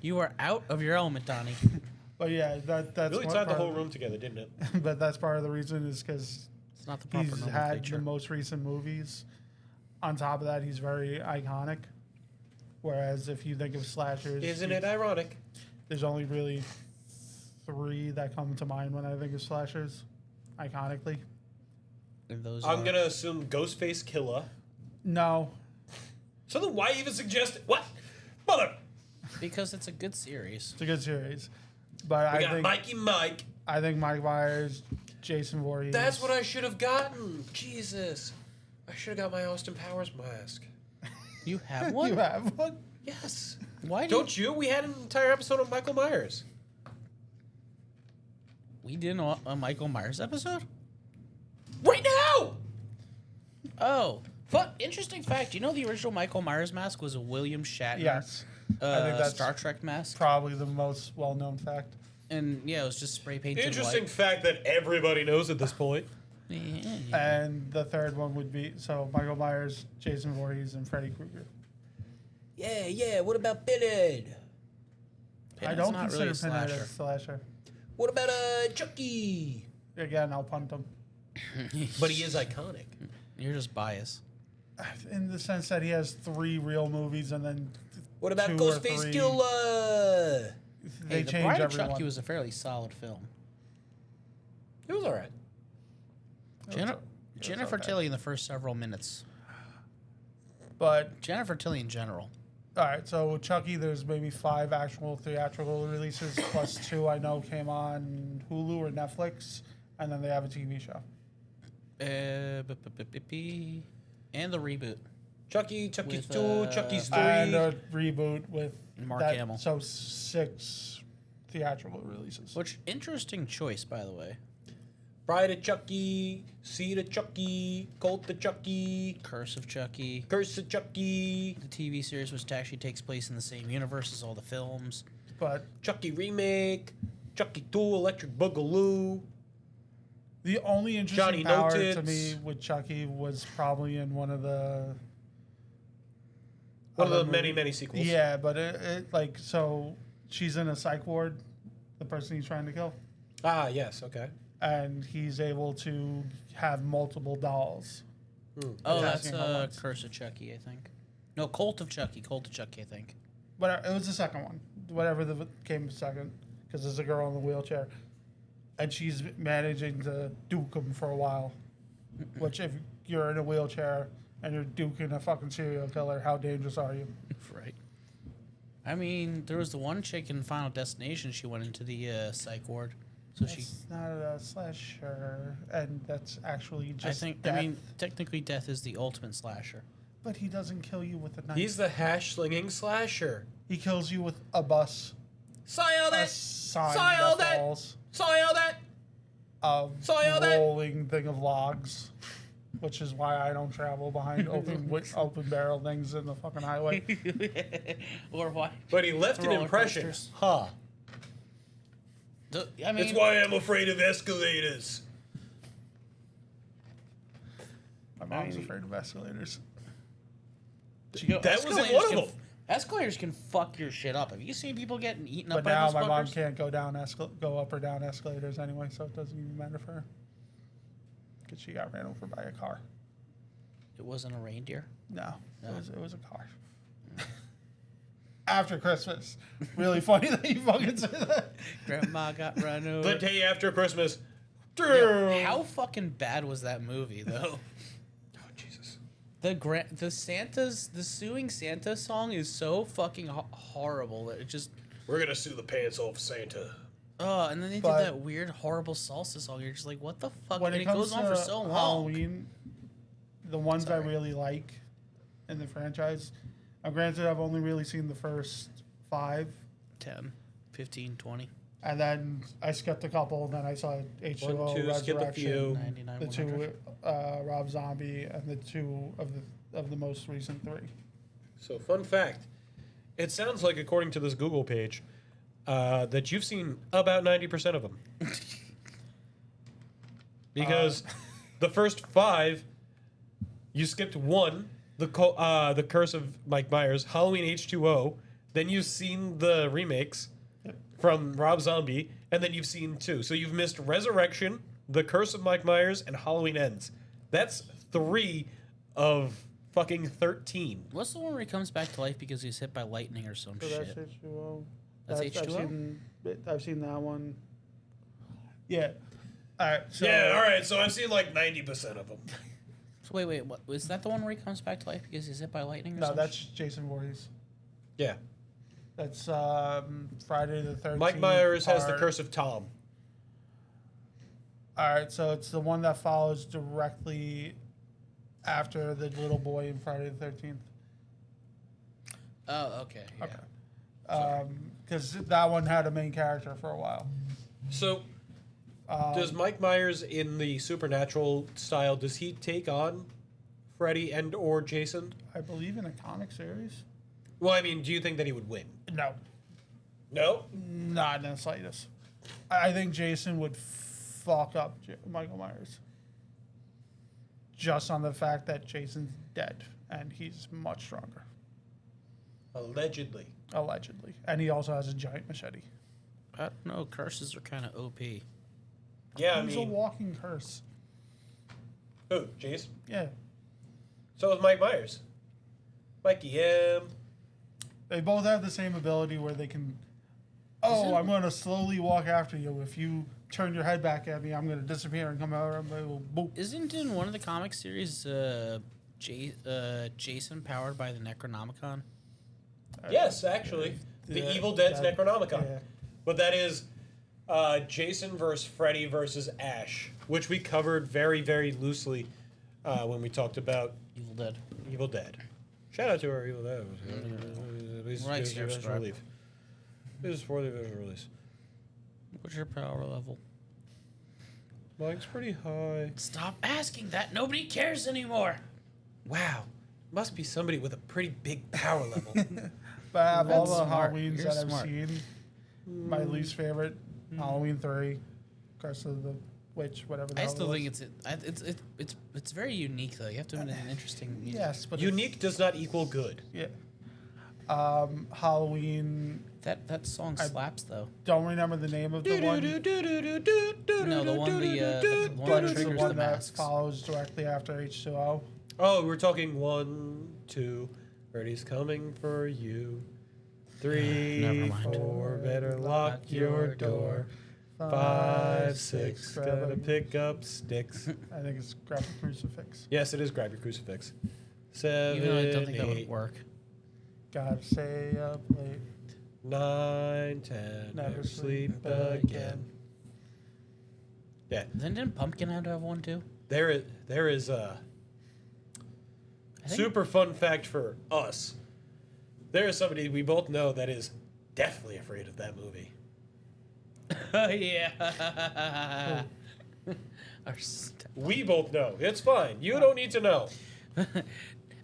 You are out of your element, Donnie. But yeah, that's Really one tied the part whole of- room together, didn't it? But that's part of the reason is because It's not the proper he's had nomenclature. the most recent movies. On top of that, he's very iconic. Whereas if you think of slashers, Isn't it ironic? there's only really 3 that come to mind when I think of slashers, iconically. And those I'm are- gonna assume Ghostface Killer. No, So then why even suggest it? What? Mother! because it's a good series. it's a good series. But We I got think Mikey Mike. Mike Myers, Jason Voorhees. That's what I should have gotten. Jesus. I should have got my Austin Powers mask. You have one? You have one? Yes. Why Don't you? We had an entire episode on Michael Myers. We did a Michael Myers episode? Right now! Oh. Interesting fact. You know the original Michael Myers mask was a William Shatner Yes. I think that's Star Trek mask? probably the most well-known fact. And yeah, it was just spray painted Interesting white. fact that everybody knows at this point. And the third one would be Michael Myers, Jason Voorhees, and Freddy Krueger. Yeah. What about Pinhead? I don't consider Pinhead a slasher. What about Chucky? Again, I'll punt him But he is iconic. You're just biased. in the sense that he has 3 real movies and then What about 2 or Ghostface 3 Killer? They Hey, The change Bride of everyone. Chucky was a fairly solid film. It was alright. Jennifer okay. Tilly in the first several minutes. But Jennifer Tilly in general. all right, so Chucky, there's maybe 5 actual theatrical releases plus 2 I know came on Hulu or Netflix, and then they have a TV show. And the reboot. Chucky's With, 2, Chucky's 3. And a reboot with Mark that, Hamill. So 6 theatrical releases. Which, interesting choice, by the way. Bride of Chucky, Seed of Chucky, Cult of Chucky, Curse of Chucky. Curse of Chucky, The TV series, which actually takes place in the same universe as all the films. But Chucky Remake, Chucky 2, Electric Boogaloo. the only interesting Johnny power to No-Tits. me with Chucky was probably in one of the One of the other many, movies. many sequels. Yeah, but it like so she's in a psych ward, the person he's trying to kill, Ah, yes, okay. and he's able to have multiple dolls. Oh, Yeah. that's Asking how much. Curse of Chucky, I think. No, Cult of Chucky, I think. But it was the second one, whatever the came second, because there's a girl in the wheelchair, and she's managing to duke him for a while. Which, if you're in a wheelchair and you're duking a fucking serial killer, how dangerous are you? Right. I mean, there was the one chick in Final Destination. She went into the psych ward, so she. It's not a slasher, and that's actually just. I think. death. I mean, technically, death is the ultimate slasher. But he doesn't kill you with a knife. He's the hash slinging slasher. He kills you with a bus, Saw all a that. sign Saw all that that. falls, Saw all that. a Saw all that. rolling thing of logs, which is why I don't travel behind open barrel things in the fucking highway. Or why? But he left an Roller impression. coasters. Huh. I mean, That's why I'm afraid of escalators. My mom's afraid of escalators. That wasn't one of them. Escalators can fuck your shit up. Have you seen people getting eaten up But by now those my mom fuckers? can't go up or down escalators anyway, so it doesn't even matter for her. Because she got ran over by a car. It wasn't a reindeer. No, No. it was a car. After Christmas. Really funny that you fucking say that. Grandma got run over. The day after Christmas. Yo, how fucking bad was that movie though? Oh, Jesus. The suing Santa song is so fucking horrible that it just. We're going to sue the pants off Santa. Oh, and then they But- did that weird, horrible salsa song. You're just like, what the fuck? When And it it comes goes on to for so long. Halloween, the ones I really like in the franchise, granted I've only really seen the first 5, 10, 15, 20, and then I skipped a couple, and then I saw H2O, 1, 2, skip a few. Resurrection, 99, the 100. 2 Rob Zombie, and the 2 of the most recent 3. So, fun fact. It sounds like, according to this Google page, that you've seen about 90% of them. Because the first 5, you skipped 1, the Curse of Mike Myers, Halloween H2O, then you've seen the remakes from Rob Zombie, and then you've seen 2. So you've missed Resurrection, The Curse of Mike Myers, and Halloween Ends. That's 3 of fucking 13. What's the one where he comes back to life because he's hit by lightning or some So shit? that's H2O. That's H2O? I've seen that one. Yeah. All right. So, Yeah, all right. So I've seen like 90% of them. So wait, what is that the one where he comes back to life because he's hit by lightning? Or No, something? that's Jason Voorhees. Yeah. That's Friday the 13th. Mike Myers has the part. Curse of Tom. All right, so it's the one that follows directly after the little boy in Friday the 13th. Oh, okay. Yeah. Okay. Because that one had a main character for a while. So, does Mike Myers in the supernatural style, does he take on Freddy and or Jason? I believe in a comic series. Well, I mean, do you think that he would win? No, No? not in the slightest. I think Jason would fuck up Michael Myers. Just on the fact that Jason's dead and he's much stronger, Allegedly. allegedly. And he also has a giant machete. I don't know. Curses are kind of OP. Yeah, I He's mean, a walking curse. who? Jason? Yeah. So is Mike Myers. Mikey M. They both have the same ability where they can. Oh, Isn't- I'm going to slowly walk after you. If you turn your head back at me, I'm going to disappear and come out. Boop. Isn't in one of the comic series Jason powered by the Necronomicon? Yes, actually. The Yeah, Evil Dead's that- Necronomicon. yeah. But that is Jason versus Freddy versus Ash, which we covered very, very loosely when we talked about Evil Dead. Evil Dead. Shout out to our Evil Dead. Please Like, give us subscribe. relief. This is for the visual release. What's your power level? Mine's pretty high. Stop asking that. Nobody cares anymore. Wow. Must be somebody with a pretty big power level. But out of all That's the smart. Halloweens You're that I've smart. seen, my least favorite, Halloween 3, Curse of the Witch, whatever the I hell still it think was. it's very unique though. You have to have an interesting. Yes, but Unique does not equal good. Yeah. Halloween. That song slaps though. Don't remember the name of the one. No, the one the one But that it's the triggers one the that masks. follows directly after H2O. Oh, we're talking 1, 2. Freddy's coming for you. 3, Never mind. 4. Better lock your door. 5, 6. Gotta pick up sticks. I think it's grab a crucifix. Yes, it is grab your crucifix. 7, Even though I don't think that would 8, work. Gotta stay up late. 9, 10. Never sleep again. Yeah, Then didn't Pumpkin have to have one too? there is a I think- super fun fact for us. There is somebody we both know that is definitely afraid of that movie. Oh yeah. Our We both know. It's fine. You don't need to know.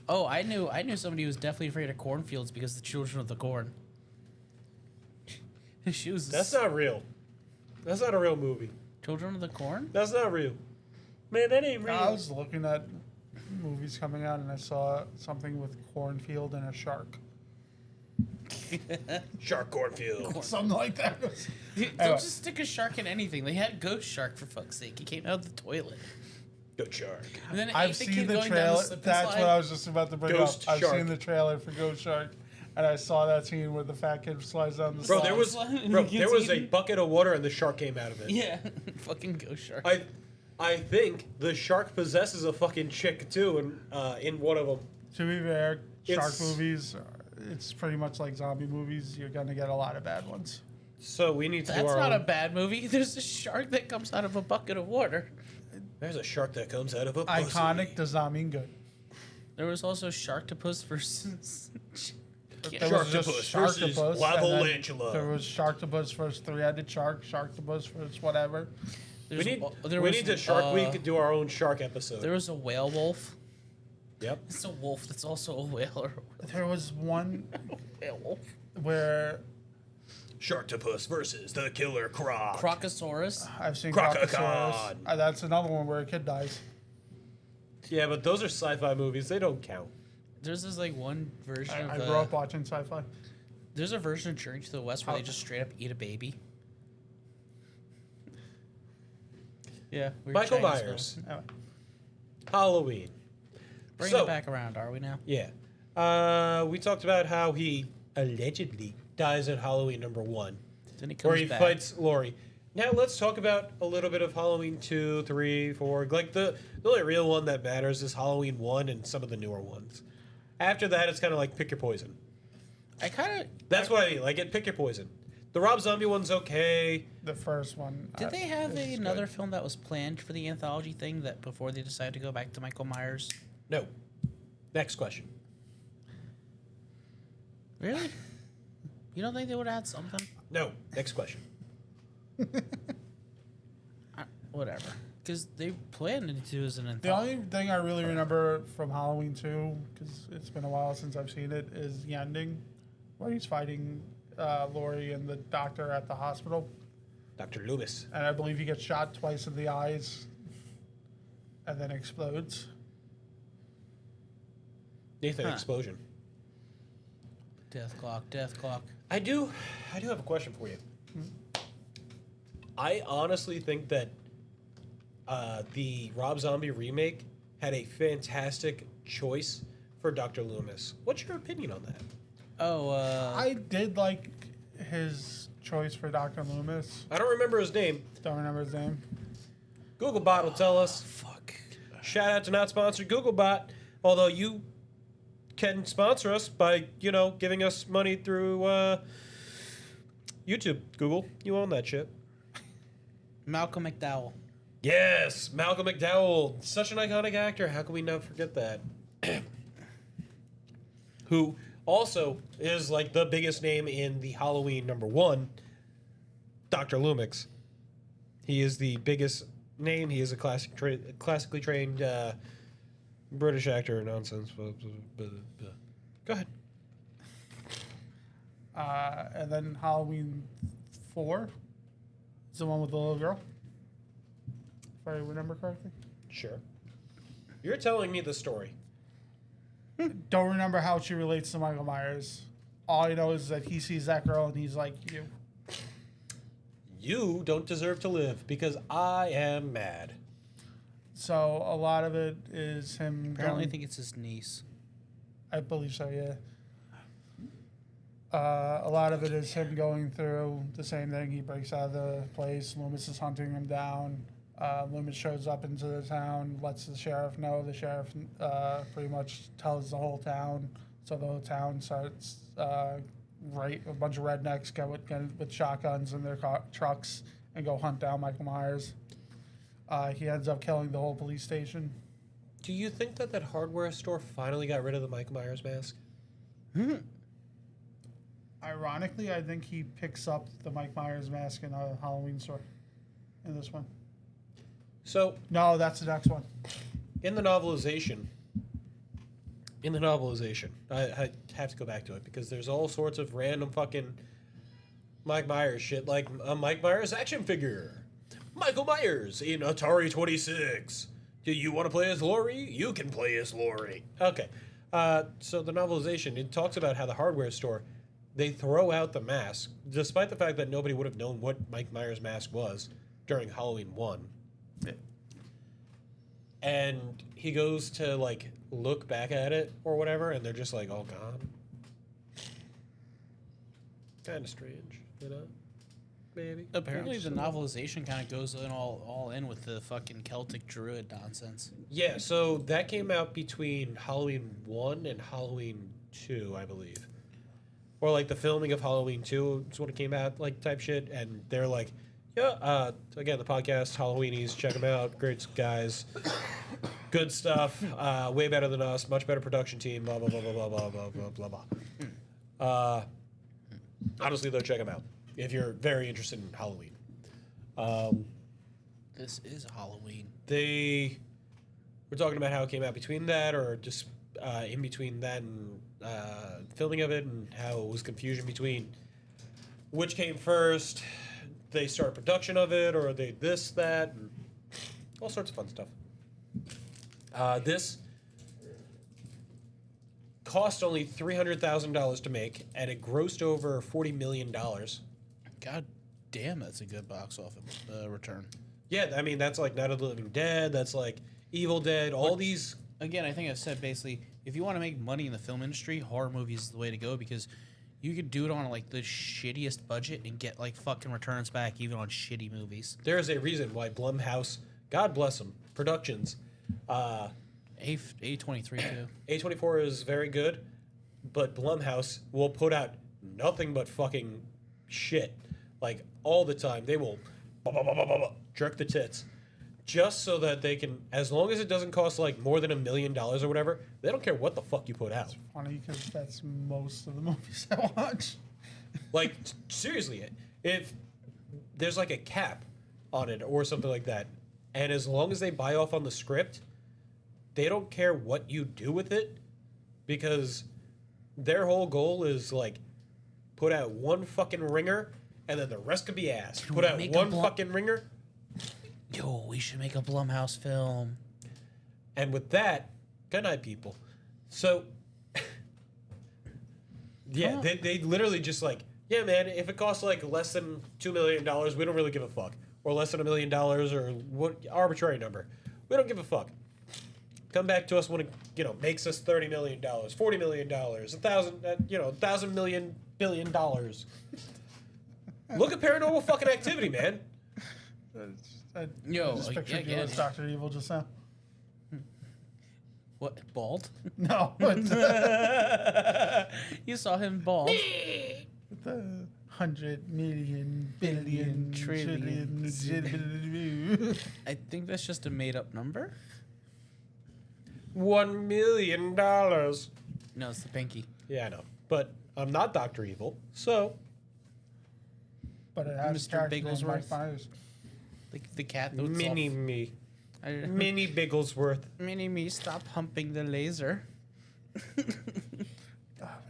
Oh, I knew somebody who was definitely afraid of cornfields because the Children of the Corn. She was That's not real. That's not a real movie. Children of the Corn? That's not real. Man, that ain't real. I was looking at movies coming out and I saw something with cornfield and a shark. Shark Cornfield. Something like that. Don't Anyway. just stick a shark in anything. They had Ghost Shark for fuck's sake. He came out of the toilet. Good shark. And then I've ate the seen kid the going down trailer. slip and That's slide. what I was just about to bring Ghost up. I've Shark. seen the trailer for Ghost Shark, and I saw that scene where the fat kid slides down the Bro, slide. there was Slide. bro, He there gets was a eaten. bucket of water and the shark came out of it. Yeah, fucking Ghost Shark. I think the shark possesses a fucking chick too in one of them. To be fair, shark It's- movies, it's pretty much like zombie movies. You're gonna get a lot of bad ones. So we need to do That's our not own. a bad movie. There's a shark that comes out of a bucket of water. There's a shark that comes out of a pussy. Iconic does not mean good. There was also Sharktopus versus. There was just Sharktopus versus Sharktopus, and then Lavolantula. there was Sharktopus versus three-headed shark, Sharktopus versus whatever. We need there we was, need to Shark Week to do our own shark episode. There was a whale wolf. Yep. It's a wolf that's also a whale or There was one a whale wolf. where Sharktopus versus the killer croc. Crocosaurus. I've seen Crocodile. Crocosaurus. That's another one where a kid dies. Yeah, but those are sci-fi movies. They don't count. There's this like one version I of grew up watching sci-fi. there's a version of Journey to the West where they just straight up eat a baby. Yeah, weird Michael Chinese Myers. film. Anyway, Halloween. Bring So- it back around, are we now? Yeah. We talked about how he allegedly dies in Halloween #1, Then he comes where he back. fights Laurie. Now let's talk about a little bit of Halloween 2, 3, 4. Like the only real one that matters is Halloween 1 and some of the newer ones. After that, it's kind of like pick your poison. I kind of. That's what I mean. Like, pick your poison. The Rob Zombie one's okay. The first one. Did they have is another good. film that was planned for the anthology thing that before they decided to go back to Michael Myers? No. Next question. Really? You don't think they would add something? No. Next question. Whatever. Because they planned it to as an The anthology. only thing I really remember from Halloween 2, because it's been a while since I've seen it, is the ending where he's fighting Laurie and the doctor at the hospital. Dr. Loomis. And I believe he gets shot twice in the eyes and then explodes. Nathan, Huh. explosion. Death clock, death clock. I do have a question for you. I honestly think that the Rob Zombie remake had a fantastic choice for Dr. Loomis. What's your opinion on that? Oh, I did like his choice for Dr. Loomis. I don't remember his name. Don't remember his name. Googlebot will tell us. fuck. Shout out to not sponsored Googlebot. Although you can sponsor us by, giving us money through YouTube. Google, you own that shit. Malcolm McDowell. Yes, Malcolm McDowell. Such an iconic actor. How can we not forget that? Who also is like the biggest name in the Halloween #1, Dr. Loomis. He is the biggest name. He is a classically trained British actor. Nonsense. Go ahead. And then Halloween 4 is the one with the little girl. If I remember correctly. Sure. You're telling me the story. Don't remember how she relates to Michael Myers. All I know is that he sees that girl and he's like, you. You don't deserve to live because I am mad. So a lot of it is him Apparently, I going, think it's his niece. I believe so, yeah. A lot of it is him going through the same thing. He breaks out of the place. Loomis is hunting him down. Loomis shows up into the town, lets the sheriff know. The sheriff pretty much tells the whole town. So the whole town starts, a bunch of rednecks get with shotguns in their trucks and go hunt down Michael Myers. He ends up killing the whole police station. Do you think that hardware store finally got rid of the Michael Myers mask? Ironically, I think he picks up the Mike Myers mask in a Halloween store in this one. So, No, that's the next one. in the novelization, I have to go back to it because there's all sorts of random fucking Mike Myers shit, like a Mike Myers action figure. Michael Myers in Atari 26. Do you want to play as Laurie? You can play as Laurie. Okay. So the novelization, it talks about how the hardware store, they throw out the mask, despite the fact that nobody would have known what Mike Myers' mask was during Halloween 1. Yeah. And he goes to, like, look back at it or whatever, and they're just like, all gone. Kind of strange, you know? Maybe. Apparently, the novelization kind of goes in all in with the fucking Celtic druid nonsense. Yeah, so that came out between Halloween 1 and Halloween 2, I believe. Or, like, the filming of Halloween 2 is what it came out, like, type shit. And they're like, yeah, again, the podcast, Halloweenies, check them out. Great guys. Good stuff. Way better than us. Much better production team. Blah, blah, blah, blah, blah, blah, blah, blah, blah, blah. Honestly, though, check them out if you're very interested in Halloween. This is Halloween. They were talking about how it came out between that or just in between that and filming of it and how it was confusion between which came first. They start production of it or they this, that, and all sorts of fun stuff. This cost only $300,000 to make and it grossed over $40 million. God damn, that's a good box office return. Yeah, I mean, that's like Night of the Living Dead, that's like Evil Dead, all these. Again, I think I've said basically, if you want to make money in the film industry, horror movies is the way to go because You could do it on like the shittiest budget and get like fucking returns back even on shitty movies. There is a reason why Blumhouse, God bless them, Productions, A23 too. A24 is very good, but Blumhouse will put out nothing but fucking shit. Like, all the time. They will jerk the tits. Just so that they can, as long as it doesn't cost like more than $1 million or whatever, they don't care what the fuck you put out. Funny because that's most of the movies I watch. Like, seriously, if there's like a cap on it or something like that, and as long as they buy off on the script, they don't care what you do with it, because their whole goal is like, put out one fucking ringer, and then the rest could be ass. Put out one fucking ringer. Yo, we should make a Blumhouse film. And with that, good night, people. So, yeah, they literally just like, yeah, man, if it costs like less than $2 million, we don't really give a fuck. Or less than $1 million or what arbitrary number. We don't give a fuck. Come back to us when it, makes us $30 million, $40 million, $1,000 million billion dollars. Look at Paranormal fucking Activity, man. I Yo, just pictured yeah, you as Dr. Evil just now. What, bald? No. You saw him bald. The 100 million billion Trillion. trillion. I think that's just a made-up number. $1 million. No, it's the pinky. Yeah, I know. But I'm not Dr. Evil, so. But it has Mr. character named Bigglesworth. Mike Myers. The cat that would Mini solve- me. I- Mini Bigglesworth. Mini me, stop humping the laser.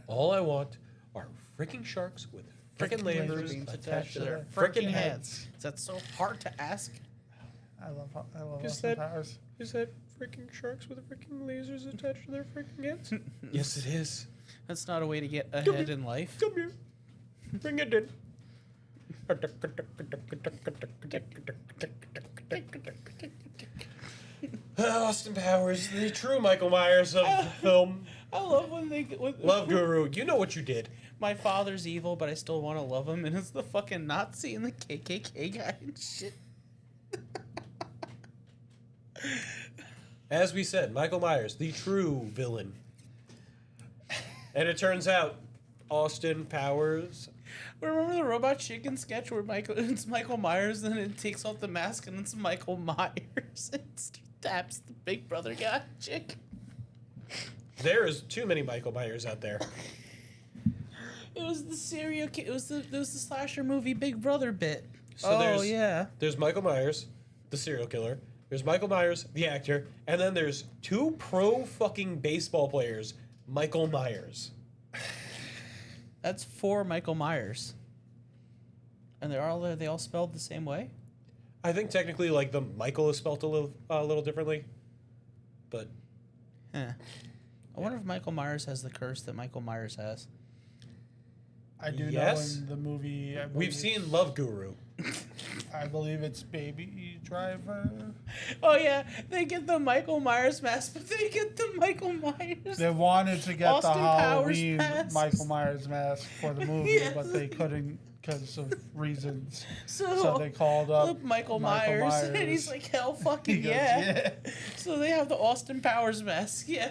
All I want are freaking sharks with freaking lasers beams attached to their freaking freaking heads. heads. That's so hard to ask. I love Is Austin that- Powers. Is that freaking sharks with freaking lasers attached to their freaking heads? Yes, it is. That's not a way to get ahead in life. Come here. Bring it in. Austin Powers, the true Michael Myers of the film. I love when they Love Guru, you know what you did. My father's evil, but I still want to love him, and it's the fucking Nazi and the KKK guy and shit. As we said, Michael Myers, the true villain. And it turns out, Austin Powers. Remember the Robot Chicken sketch where it's Michael Myers and it takes off the mask and it's Michael Myers and taps the Big Brother guy chick. There is too many Michael Myers out there. It was the serial. It was the slasher movie Big Brother bit. So yeah. There's Michael Myers, the serial killer. There's Michael Myers, the actor, and then there's two pro fucking baseball players, Michael Myers. That's 4 Michael Myers. And they all spelled the same way? I think technically, like, the Michael is spelt a little differently, but Huh. I wonder if Michael Myers has the curse that Michael Myers has. I do Yes. know in the movie. we've seen Love Guru. I believe it's Baby Driver. Oh yeah, they get the Michael Myers mask, but they get the Michael Myers. They wanted to get Austin the Powers Halloween masks. Michael Myers mask for the movie, Yes. but they couldn't because of reasons. So, So they called up Michael Myers, and he's like, hell fucking He goes, yeah. So they have the Austin Powers mask, yeah.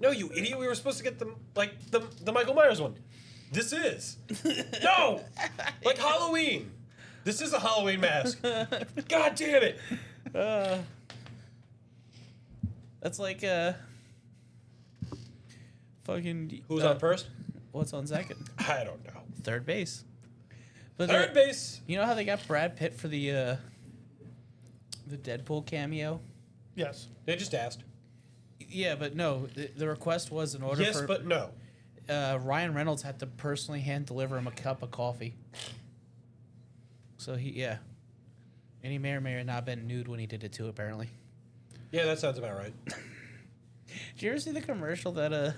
No, you idiot! We were supposed to get the Michael Myers one. This is no, like Halloween. This is a Halloween mask. God damn it! That's like fucking. Who's on first? What's on second? I don't know. Third base. But Third base. You know how they got Brad Pitt for the Deadpool cameo? Yes. They just asked. Yeah, but no. The request was in order Yes, for but no. Ryan Reynolds had to personally hand deliver him a cup of coffee. So yeah. And he may or may not have been nude when he did it too, apparently. Yeah, that sounds about right. Did you ever see the commercial that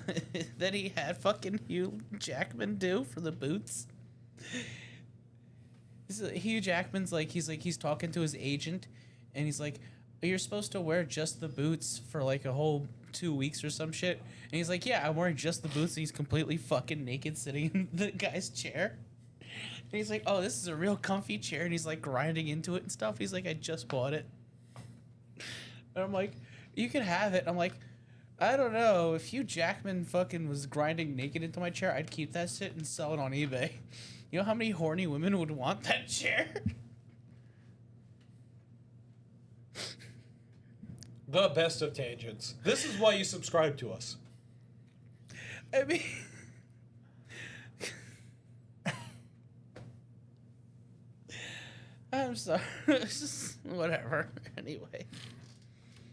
that he had fucking Hugh Jackman do for the boots? Hugh Jackman's he's talking to his agent, and he's like, "You're supposed to wear just the boots for like a whole 2 weeks or some shit. And he's like, yeah, I'm wearing just the boots. And he's completely fucking naked sitting in the guy's chair. And he's like, oh, this is a real comfy chair. And he's like grinding into it and stuff. He's like, I just bought it. And I'm like, you can have it. I'm like, I don't know. If Hugh Jackman fucking was grinding naked into my chair, I'd keep that shit and sell it on eBay. You know how many horny women would want that chair? The best of tangents. This is why you subscribe to us. I mean, I'm sorry. It's just whatever. Anyway,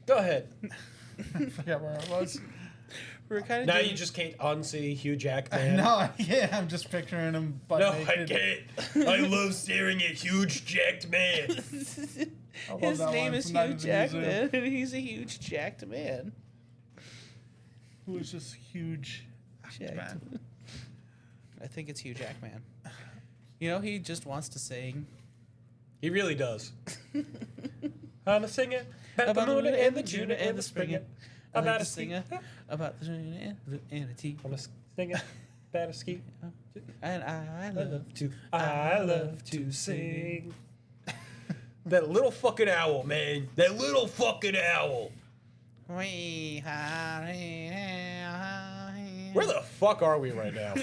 Go ahead. I forget where I was. we're kind of Now you just can't unsee Hugh Jackman. No, I can't. I'm just picturing him butt No, I naked. can't. I love staring at huge jacked man. I love His that name line is from Night Hugh at the Museum. Jackman, and he's a huge jacked man. Who is just huge. Jacked. Man. I think it's Hugh Jackman. You know, he just wants to sing. He really does. I'm a singer about the moon and the June and the spring. About a singer about the June and the tea. I'm a singer about a ski. And I I love to sing. That little fucking owl, man. That little fucking owl. Where the fuck are we right now?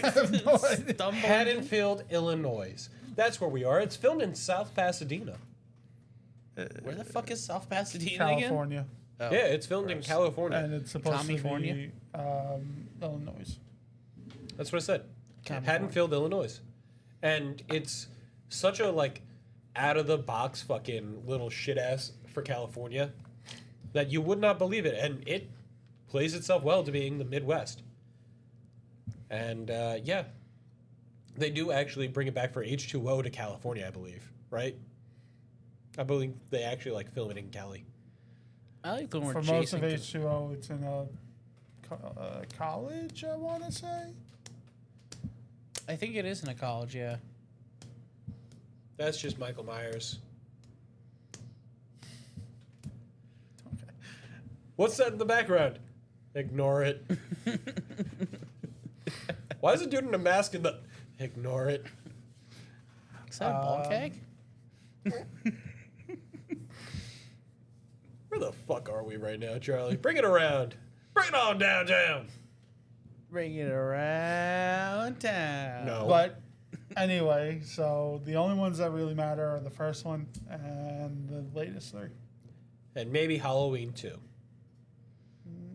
Haddonfield, Illinois. That's where we are. It's filmed in South Pasadena. Where the fuck is South Pasadena California. again? Oh, Yeah, it's filmed in gross. California. And it's supposed to California? be Illinois. That's what I said. California. Haddonfield, Illinois. And it's such a, like, out-of-the-box fucking little shit-ass for California that you would not believe it. And it plays itself well to being the Midwest. And, yeah. They do actually bring it back for H2O to California, I believe. Right? I believe they actually, like, film it in Cali. I like the word For most of Jason. H2O, it's in a college, I want to say. I think it is in a college, yeah. That's just Michael Myers. Okay. What's that in the background? Ignore it. Why is a dude in a mask in the... Ignore it. Is that a ball keg? Where the fuck are we right now, Charlie? Bring it around. Bring it on downtown. Bring it around town. No. But anyway, so the only ones that really matter are the first one and the latest three. And maybe Halloween 2.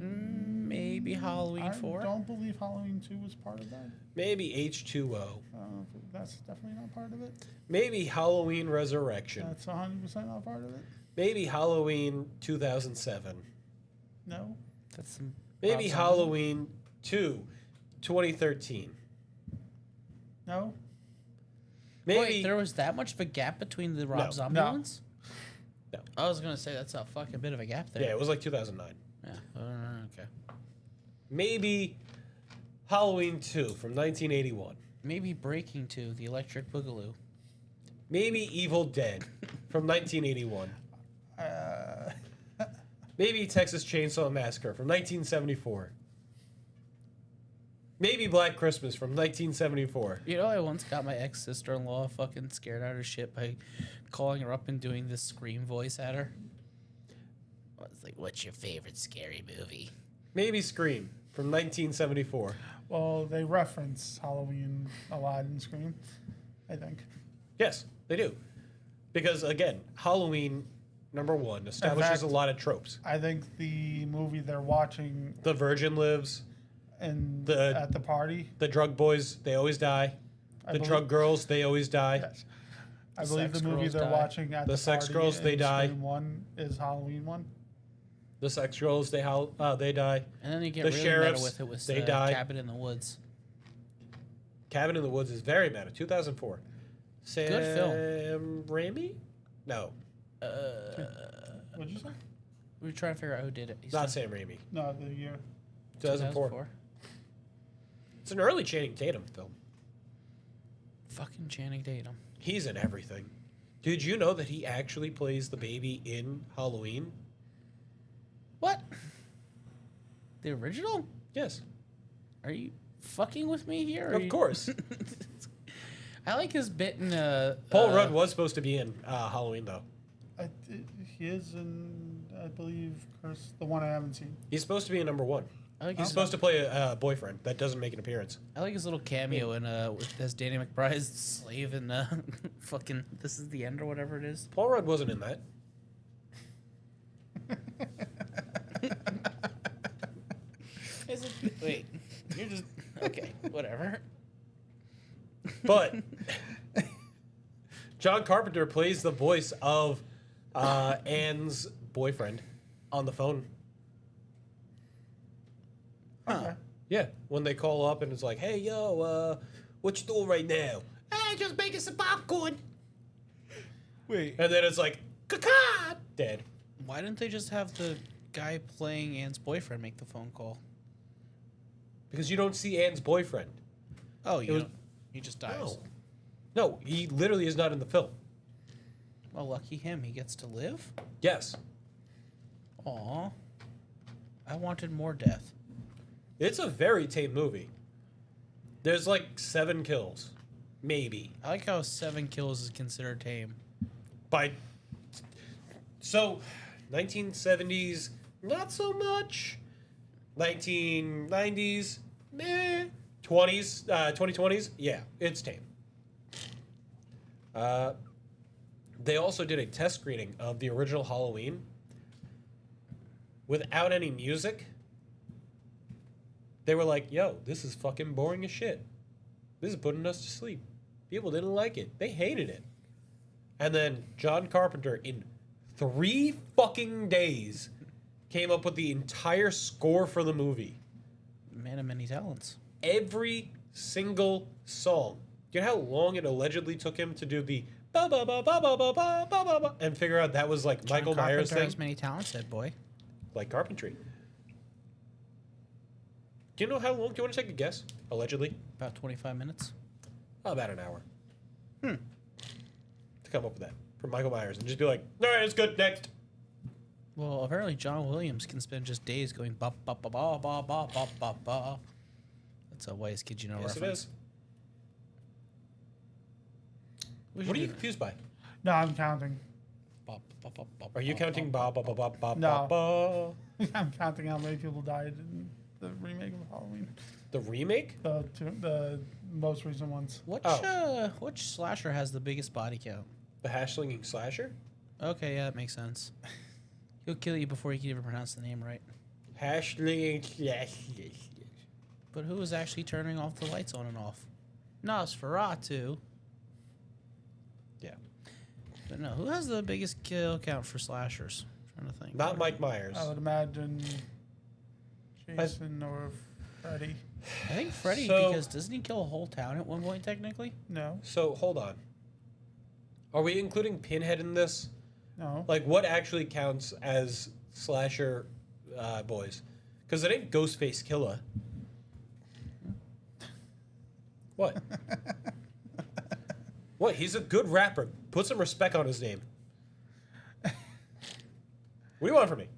Maybe Halloween 4. I don't believe Halloween 2 was part of that. Maybe H2O. That's definitely not part of it. Maybe Halloween Resurrection. That's 100% not part of it. Maybe Halloween 2007. No. That's some Maybe Rob Zombie. Halloween 2, 2013. No. Maybe... Wait, there was that much of a gap between the Rob No. Zombie No. ones? No. I was going to say that's a fucking bit of a gap there. Yeah, it was like 2009. Yeah. Okay. Maybe Halloween 2 from 1981. Maybe Breaking 2, The Electric Boogaloo. Maybe Evil Dead from 1981. Maybe Texas Chainsaw Massacre from 1974. Maybe Black Christmas from 1974. You know, I once got my ex-sister-in-law fucking scared out of her shit by calling her up and doing this scream voice at her. I was like, what's your favorite scary movie? Maybe Scream from 1974. Well, they reference Halloween a lot in Scream, I think. Yes, they do. Because, again, Halloween, number one, establishes fact- a lot of tropes. I think the movie they're watching The Virgin lives. at the party. The drug boys, they always die. I The believe- drug girls, they always die. Yes. I The believe sex the movie girls they're die. watching at The the sex party girls, they in die. Scream 1 is Halloween 1. The sex girls, they die. And then you get The really sheriffs, meta with it with they die. Cabin in the Woods. Cabin in the Woods is very meta. 2004. Sam Good film. Raimi? No, What'd you say? We were trying to figure out who did it. He's not done- Sam Raimi. No, the year. 2004. It's an early Channing Tatum film. Fucking Channing Tatum. He's in everything. Did you know that he actually plays the baby in Halloween? What? The original? Yes. Are you fucking with me here? Of course. I like his bit in Paul Rudd was supposed to be in Halloween, though. He is in, I believe, Curse, the one I haven't seen. He's supposed to be in number 1. I like He's his, supposed to play a boyfriend that doesn't make an appearance. I like his little cameo in as Danny McBride's slave in fucking This Is the End or whatever it is. Paul Rudd wasn't in that. Wait, you're just okay. Whatever. But John Carpenter plays the voice of Anne's boyfriend on the phone. Okay. Yeah, when they call up and it's like, "Hey, yo, what you doing right now?" "Hey, just making some popcorn." Wait. And then it's like, "Caca!" Dead. Why didn't they just have the guy playing Anne's boyfriend make the phone call? Because you don't see Anne's boyfriend. Oh, was- he just dies. No. No, he literally is not in the film. Well, lucky him. He gets to live. Yes. Aw. I wanted more death. It's a very tame movie. There's like 7 kills. Maybe. I like how 7 kills is considered tame. So, 1970s, not so much. 1990s, meh. 20s, 2020s, yeah, it's tame. They also did a test screening of the original Halloween without any music. They were like, "Yo, this is fucking boring as shit. This is putting us to sleep." People didn't like it. They hated it. And then John Carpenter, in 3 fucking days, came up with the entire score for the movie. Man of many talents. Every single song. You know how long it allegedly took him to do the ba ba ba ba ba ba ba ba ba ba and figure out that was like Michael John Myers Carpenter thing? has many talents, said boy. Like carpentry. Do you know how long? Do you want to take a guess? Allegedly? About 25 minutes. About an hour. To come up with that for Michael Myers and just be like, "All right, it's good. Next." Well, apparently John Williams can spend just days going ba ba ba ba ba ba ba ba ba. That's a Wise Kid You Know Yes, it reference. is. What are you confused by? No, I'm counting. Ba, ba, ba, ba, Are you ba, counting ba, ba ba ba ba ba No. ba ba? I'm counting how many people died in the remake of Halloween. The remake? The most recent ones. Which slasher has the biggest body count? The hash slinging slasher? Okay, yeah, that makes sense. He'll kill you before you can even pronounce the name right. Hash slinging slasher. But who is actually turning off the lights on and off? Nosferatu. Yeah. But no, who has the biggest kill count for slashers? I'm trying to think. Not Mike Myers. I would imagine Jason or Freddy. I think Freddy, So- because doesn't he kill a whole town at one point, technically? No, So hold on. Are we including Pinhead in this? no. Like, what actually counts as slasher boys? Because it ain't Ghostface Killer. What? What? He's a good rapper. Put some respect on his name. What do you want from me?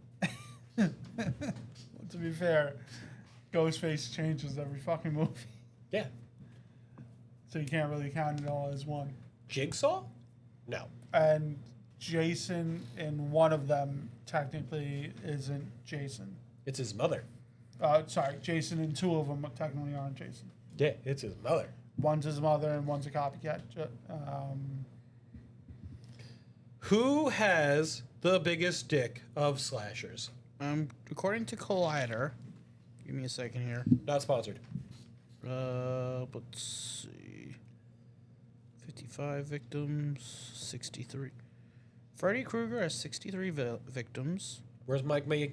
To be fair, Ghostface changes every fucking movie, Yeah. so you can't really count it all as one. Jigsaw? No. And Jason in one of them technically isn't Jason. It's his mother. Sorry, Jason in 2 of them technically aren't Jason. Yeah, it's his mother. One's his mother and one's a copycat. Who has the biggest dick of slashers? According to Collider, give me a second here. Not sponsored. Let's see. 55 victims, 63. Freddy Krueger has 63 victims. Where's Mikey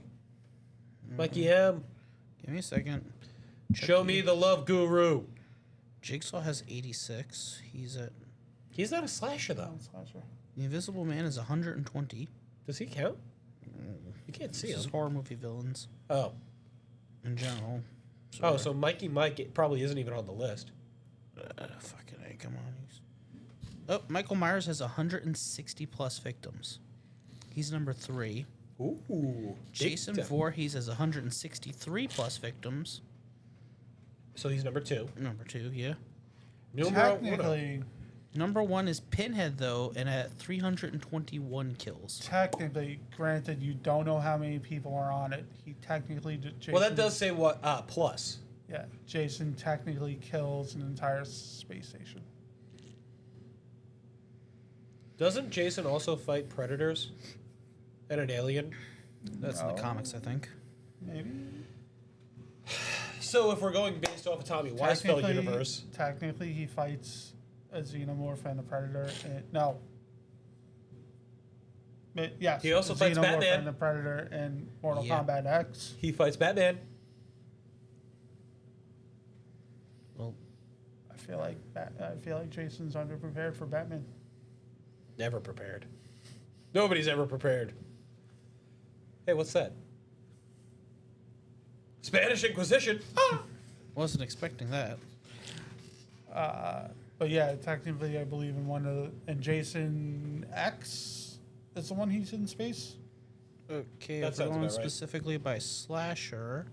M? Give me a second. Show me the love guru. Jigsaw has 86. He's not a slasher, though. The Invisible Man is 120. Does he count? You can't see This is him. horror movie villains Oh. in general. Oh, so Mikey Mike it probably isn't even on the list. Fucking A, come on. Oh, Michael Myers has 160 plus victims. He's number 3. Ooh. big Jason time. Voorhees has 163 plus victims. So he's number 2. Number 2, yeah. Numero uno. Technically, Number 1 is Pinhead, though, and at 321 kills. technically, granted, you don't know how many people are on it. He technically, Jason, Well, that does say what? Plus. Yeah, Jason technically kills an entire space station. Doesn't Jason also fight predators and an alien? That's in the comics, I think. Maybe. So if we're going based off of Tommy Wiseau universe, Technically, he fights a xenomorph and a predator. No. But yes. He also a fights xenomorph Batman. and a predator in Mortal Yeah. Kombat X. he fights Batman. Well, I feel like Jason's underprepared for Batman. Never prepared. Nobody's ever prepared. Hey, what's that? Spanish Inquisition. Ah! wasn't expecting that. But yeah, technically, I believe in one of the. And Jason X is the one he's in space. Okay, That if we're sounds going about right. specifically by slasher,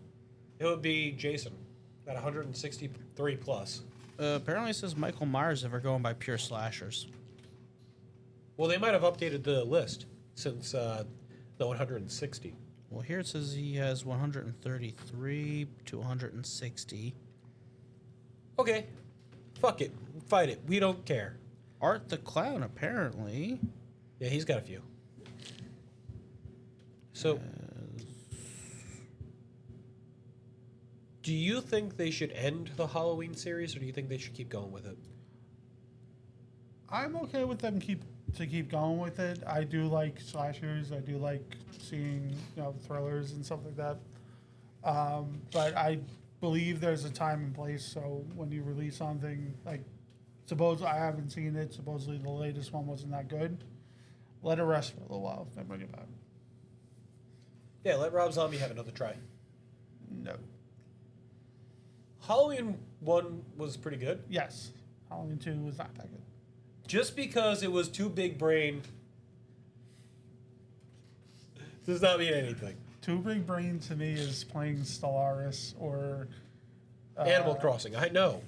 It would be Jason at 163 plus. apparently it says Michael Myers if we're going by pure slashers. Well, they might have updated the list since the 160. Well, here it says he has 133 to 160. Okay, fuck it, fight it. We don't care. Art the Clown, apparently. Yeah, he's got a few. So, do you think they should end the Halloween series, or do you think they should keep going with it? I'm okay with them keep going with it. I do like slashers. I do like seeing thrillers and stuff like that. But I believe there's a time and place. So when you release something like, suppose I haven't seen it. Supposedly the latest one wasn't that good. Let it rest for a little while, then bring it back. Yeah, let Rob Zombie have another try. No. Halloween 1 was pretty good. Yes. Halloween 2 was not that good. Just because it was too big brain does not mean anything. Too Big Brain to me is playing Stellaris or Animal Crossing, I know.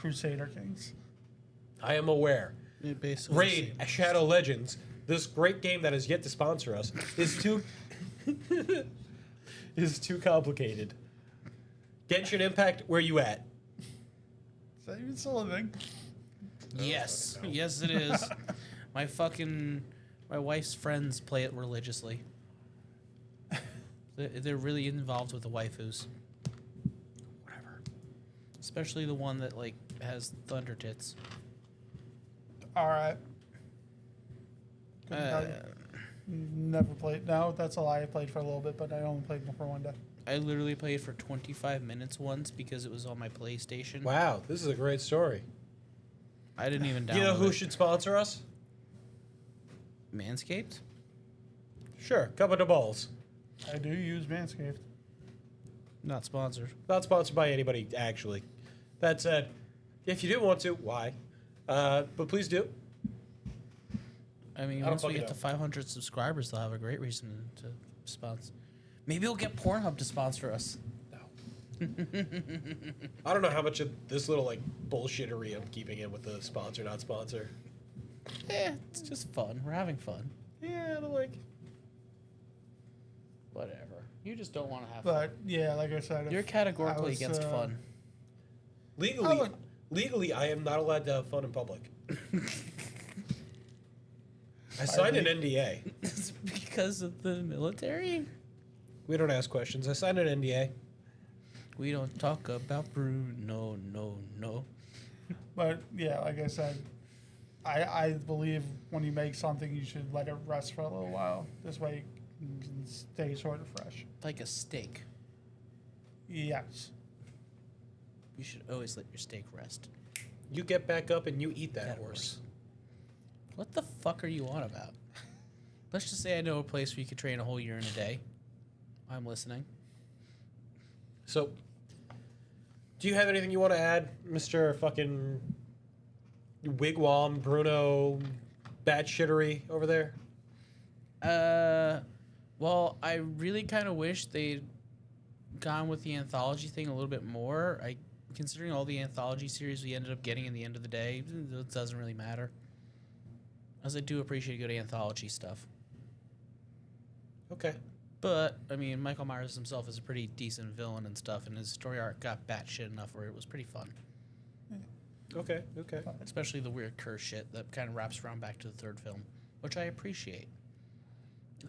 Crusader Kings. I am aware. It basically Raid, Shadow Legends, this great game that has yet to sponsor us, is too is too complicated. Genshin Impact, where you at? Is that even still a thing? Yes, yes, it is. My wife's friends play it religiously. They're really involved with the waifus. Whatever. Especially the one that has thunder tits. All right. Couldn't tell you. Never played. No, that's a lie. I played for a little bit, but I only played for one day. I literally played for 25 minutes once because it was on my PlayStation. Wow, this is a great story. I didn't even download You know who it. should sponsor us? Manscaped? Sure, Cup of the Balls. I do use Manscaped. Not sponsored. Not sponsored by anybody, actually. That said, if you do want to, why? But please do. I mean, I don't once we fucking get to know. 500 subscribers, they'll have a great reason to sponsor. Maybe we'll get Pornhub to sponsor us. No. I don't know how much of this little bullshittery I'm keeping in with the sponsor, not sponsor. It's just fun. We're having fun. Yeah, I don't Whatever. You just don't want to have fun. But yeah, like I said, You're if categorically I was, against fun. Legally, I am not allowed to have fun in public. I signed an NDA. It's because of the military? We don't ask questions. I signed an NDA. We don't talk about Bruno, no. But yeah, like I said, I believe when you make something, you should let it rest for a little while. This way, you can stay sort of fresh. Like a steak. Yes. You should always let your steak rest. You get back up and you eat that That horse. What the fuck are you on about? Let's just say I know a place where you could train a whole year in a day. I'm listening. So, do you have anything you want to add, Mr. fucking Wigwam, Bruno, bad shittery over there? Well, I really kind of wish they'd gone with the anthology thing a little bit more. Considering all the anthology series we ended up getting in the end of the day, it doesn't really matter. As I do appreciate good anthology stuff. Okay. But, I mean, Michael Myers himself is a pretty decent villain and stuff, and his story arc got batshit enough where it was pretty fun. Okay. Especially the weird curse shit that kind of wraps around back to the third film, which I appreciate.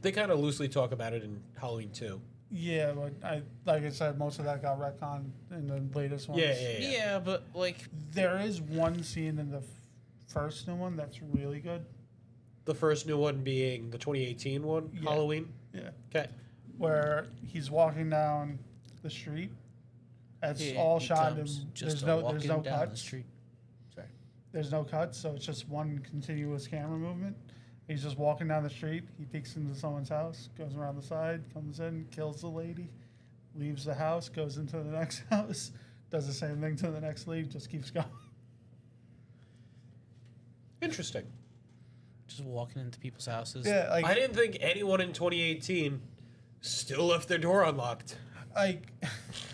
They kind of loosely talk about it in Halloween 2. Yeah, but like I said, most of that got retconned in the latest ones. Yeah, but, like... There is one scene in the first new one that's really good. The first new one being the 2018 one, Yeah. Halloween. Yeah. Okay. Where he's walking down the street. It's he all shot in comes there's just no walking there's no down the cuts. street. Sorry. There's no cuts, so it's just one continuous camera movement. He's just walking down the street. He peeks into someone's house, goes around the side, comes in, kills the lady, leaves the house, goes into the next house, does the same thing to the next lead, just keeps going. Interesting. Just walking into people's houses. Yeah, like I didn't think anyone in 2018 still left their door unlocked.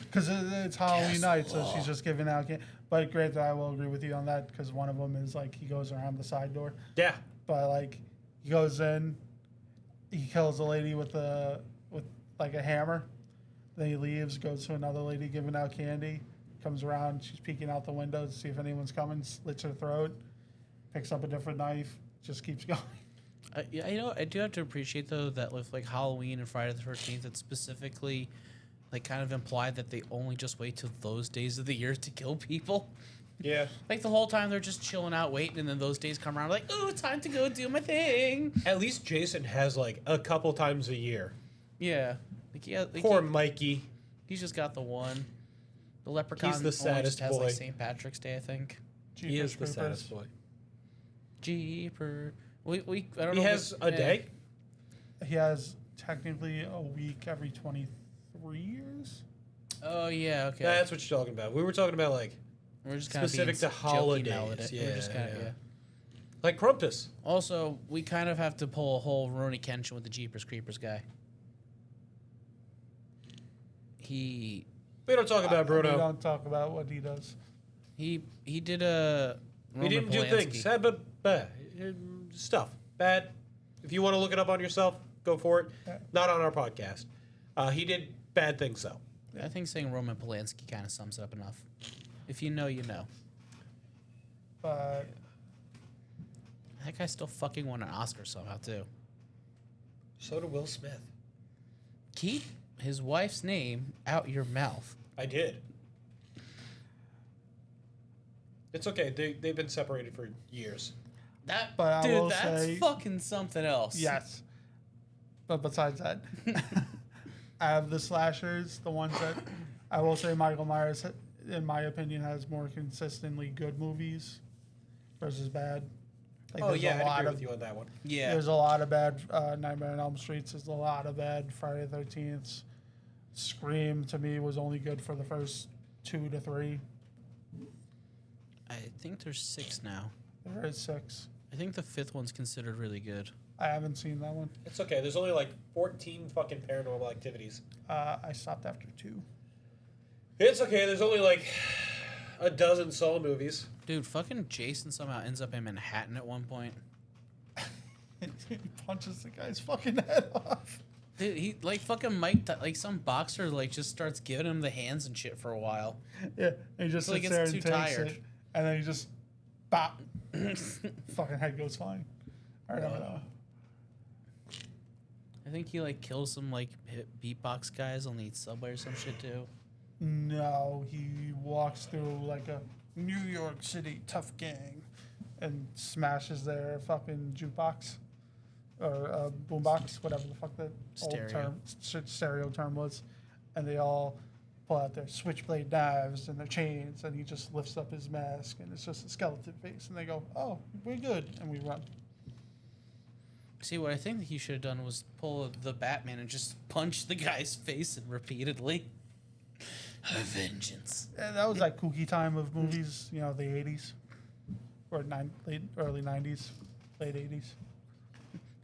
because it's Halloween Guess night, so what? she's just giving out. But granted, I will agree with you on that because one of them is like he goes around the side door, Yeah. but like he goes in, he kills a lady with like a hammer, then he leaves, goes to another lady giving out candy, comes around, she's peeking out the window to see if anyone's coming, slits her throat, picks up a different knife, just keeps going. Yeah, you know, I do have to appreciate though that with like Halloween and Friday the 13th, it's specifically like kind of implied that they only just wait till those days of the year to kill people. Yeah. Like the whole time they're just chilling out waiting, and then those days come around like, oh, it's time to go do my thing. At least Jason has like a couple times a year. Yeah, like yeah, like Poor Mikey. he's just got the one. The leprechaun He's the only just saddest has boy. like St. Patrick's Day, I think. He is the Jeepers saddest Creepers. boy. Jeeper. I don't He know. if has it's- a day. He has technically a week every 23 years. Oh yeah, okay. That's what you're talking about. We were talking about like We're just kind of specific to holidays. We're just kind of Yeah. yeah. like Krampus. Also, we kind of have to pull a whole Roni Kenshin with the Jeepers Creepers guy. He We don't talk about We Bruno. don't talk about what he does. he did a He Roman didn't do Polanski. things. Bad stuff. Bad. If you want to look it up on yourself, go for it. Yeah. Not on our podcast. He did bad things though. I think saying Roman Polanski kind of sums it up enough. If you know, you know. But That guy still fucking won an Oscar somehow too. So did Will Smith. Keep his wife's name out your mouth. I did. It's okay. They've been separated for years. That But I will dude, that's say- fucking something else. yes. But besides that, out of the slashers, the ones that I will say Michael Myers, in my opinion, has more consistently good movies versus bad. Like, Oh there's yeah, a I lot agree of with you on that one. Yeah. there's a lot of bad Nightmare on Elm Streets. There's a lot of bad Friday the 13th. Scream to me was only good for the first 2 to 3. I think there's 6 now. There is 6. I think the 5th one's considered really good. I haven't seen that one. It's okay. There's only like 14 fucking Paranormal Activities. I stopped after 2. It's okay. There's only like a dozen Saw movies. Dude, fucking Jason somehow ends up in Manhattan at one point. He punches the guy's fucking head off. Dude, he like fucking Mike, like some boxer, like just starts giving him the hands and shit for a while. Yeah, and he just Till he sits gets there and too takes tired. it, and then he just, bop, fucking head goes flying. I don't know. I think he like kills some like beatbox guys on the subway or some shit too. No, he walks through like a New York City tough gang, and smashes their fucking jukebox, or boombox, whatever the fuck that Stereo. old term, stereo term was, and they all pull out their switchblade knives and their chains, and he just lifts up his mask, and it's just a skeleton face, and they go, "Oh, we're good," and we run. See, what I think that he should have done was pull the Batman and just punch the guy's face and repeatedly. A vengeance. And that was that kooky time of movies, you know, the 80s, or early 90s, late 80s.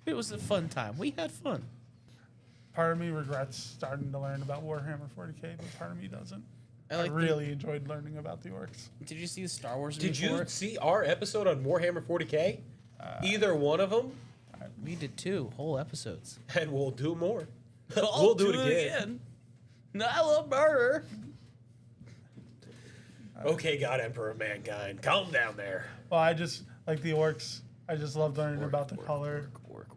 It was a fun time. We had fun. Part of me regrets starting to learn about Warhammer 40k, but part of me doesn't. I like really enjoyed learning about the orcs. Did you see the Star Wars? Did movie for you it? see our episode on Warhammer 40k? Either one of them, We did 2 whole episodes. and we'll do more. We'll do it again. No, I love murder. Okay, God, Emperor of Mankind, calm down there. Well, I just like the orcs. I just love learning about the color. Orc.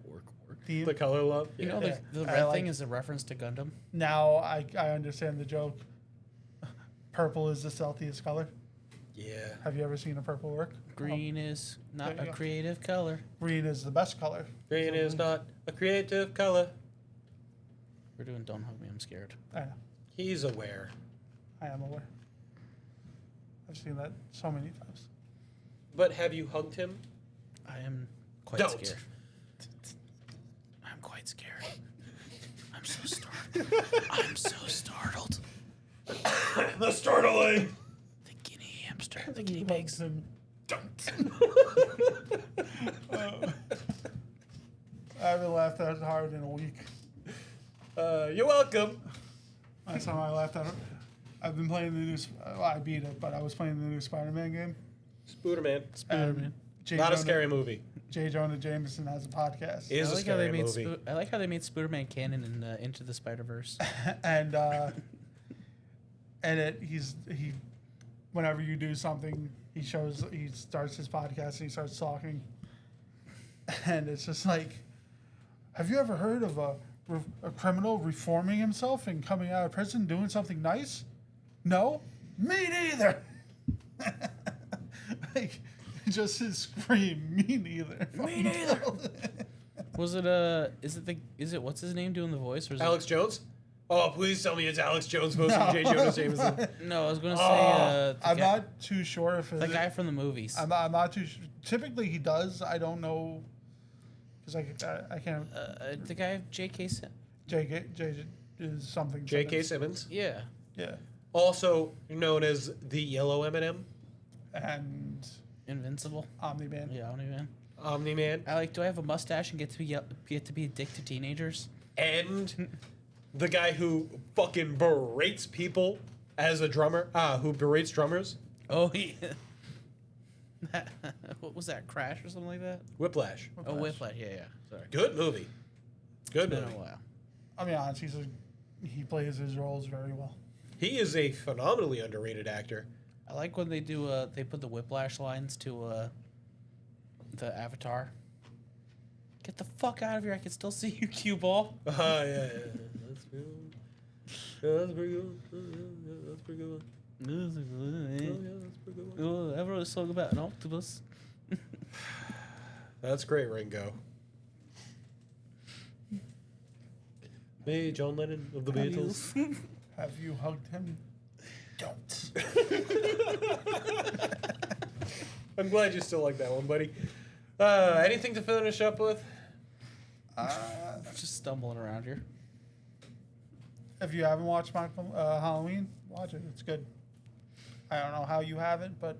theme. The color love. You know, Yeah. the I red like- thing is a reference to Gundam. Now I understand the joke. Purple is the stealthiest color. Yeah. Have you ever seen a purple orc? Green is not There you a go. creative color. Green is the best color. Green is not a creative color. We're doing Don't Hug Me, I'm Scared. I know. He's aware. I am aware. I've seen that so many times. But have you hugged him? I am quite Don't. scared. I'm quite scared. I'm so startled. I'm so startled. The startling. The guinea hamster. The guinea pigs. Don't. I haven't laughed that hard in a week. You're welcome. Last time I laughed at it, I've been playing the new. Well, I beat it, but I was playing the new Spider-Man game. Spooderman. Spider-Man. J. Not a Jonah- scary movie. J. Jonah Jameson has a podcast, Is I a like how they scary made movie. I like how they made Spider-Man canon in Into the Spider-Verse. and he whenever you do something, he starts his podcast and he starts talking, and it's just like, have you ever heard of a criminal reforming himself and coming out of prison doing something nice? No, me neither. Like, just his scream, me neither. Me neither. Was it is it what's his name doing the voice or is Alex Jones? Oh, please tell me it's Alex Jones voicing J. Jonah Jameson. it? No, I was gonna say I'm not too sure if the guy from the movies. I'm not too. Typically, he does. I don't know because I can't. The guy J.K. J is something. J.K. Simmons, Yeah. Yeah, also known as the Yellow M&M, and Invincible. Omni-Man. Yeah, Omni-Man. Omni-Man, I like. Do I have a mustache and get to be a dick to teenagers? and the guy who fucking berates people as a drummer, who berates drummers, Oh yeah. What was that? Crash or something like that? Whiplash. Oh, Whiplash. Yeah. Sorry. Good movie. Good Been movie. a while. I'll be honest. He plays his roles very well. He is a phenomenally underrated actor. I like when they do. They put the Whiplash lines to the Avatar. Get the fuck out of here! I can still see you, cue ball. Yeah. That's good. Yeah, that's pretty good. Yeah, that's pretty good. Oh, yeah, that's pretty good. I wrote a song about an octopus. That's great, Ringo. Me, John Lennon of the Beatles. Have you hugged him? Don't. I'm glad you still like that one, buddy. Anything to finish up with? Just stumbling around here. If you haven't watched Halloween, watch it. It's good. I don't know how you haven't, but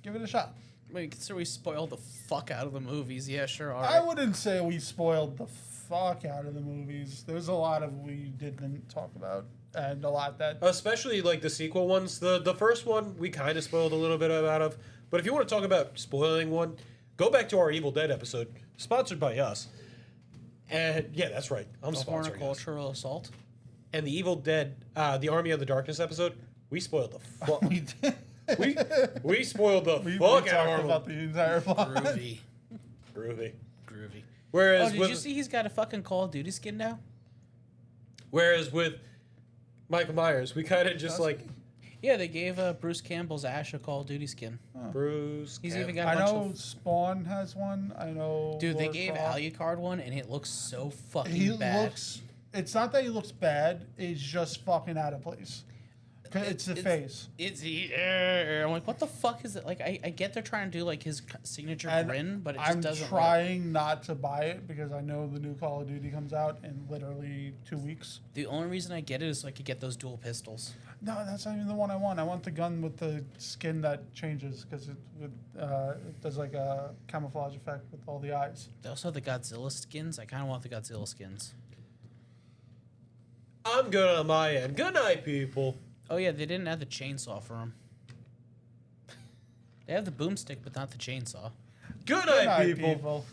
give it a shot. Wait, consider we spoiled the fuck out of the movies. Yeah, sure. All I right. wouldn't say we spoiled the fuck out of the movies. There's a lot of we didn't talk about, and a lot that Especially like the sequel ones. The first one we kind of spoiled a little bit out of. But if you want to talk about spoiling one, go back to our Evil Dead episode, sponsored by us. And yeah, that's right. I'm The sponsoring us. horticultural assault. And the Evil Dead, the Army of the Darkness episode, we spoiled the fuck. we did. we spoiled the We fuck talked out of about the entire plot. Groovy. Groovy. Groovy. Whereas Oh, did with you see he's got a fucking Call of Duty skin now? Michael Myers, we kind of just like Yeah, they gave Bruce Campbell's Ash a Call of Duty skin. Bruce. He's Campbell. even got a I bunch know of... Spawn has one. I know. Dude, they Lara gave Croft. Alucard one, and it looks so fucking He bad. looks. It's not that he looks bad. It's just fucking out of place. 'Cause it's the face. I'm like, what the fuck is it? Like, I get they're trying to do like his signature And grin, but it just I'm doesn't. trying not to buy it because I know the new Call of Duty comes out in literally 2 weeks. The only reason I get it is so I could get those dual pistols. No, that's not even the one I want. I want the gun with the skin that changes because it does like a camouflage effect with all the eyes. They also have the Godzilla skins. I kind of want the Godzilla skins. I'm good on my end. Good night, people. Oh yeah, they didn't have the chainsaw for him. They have the boomstick, but not the chainsaw. Good Good night, night, people. people.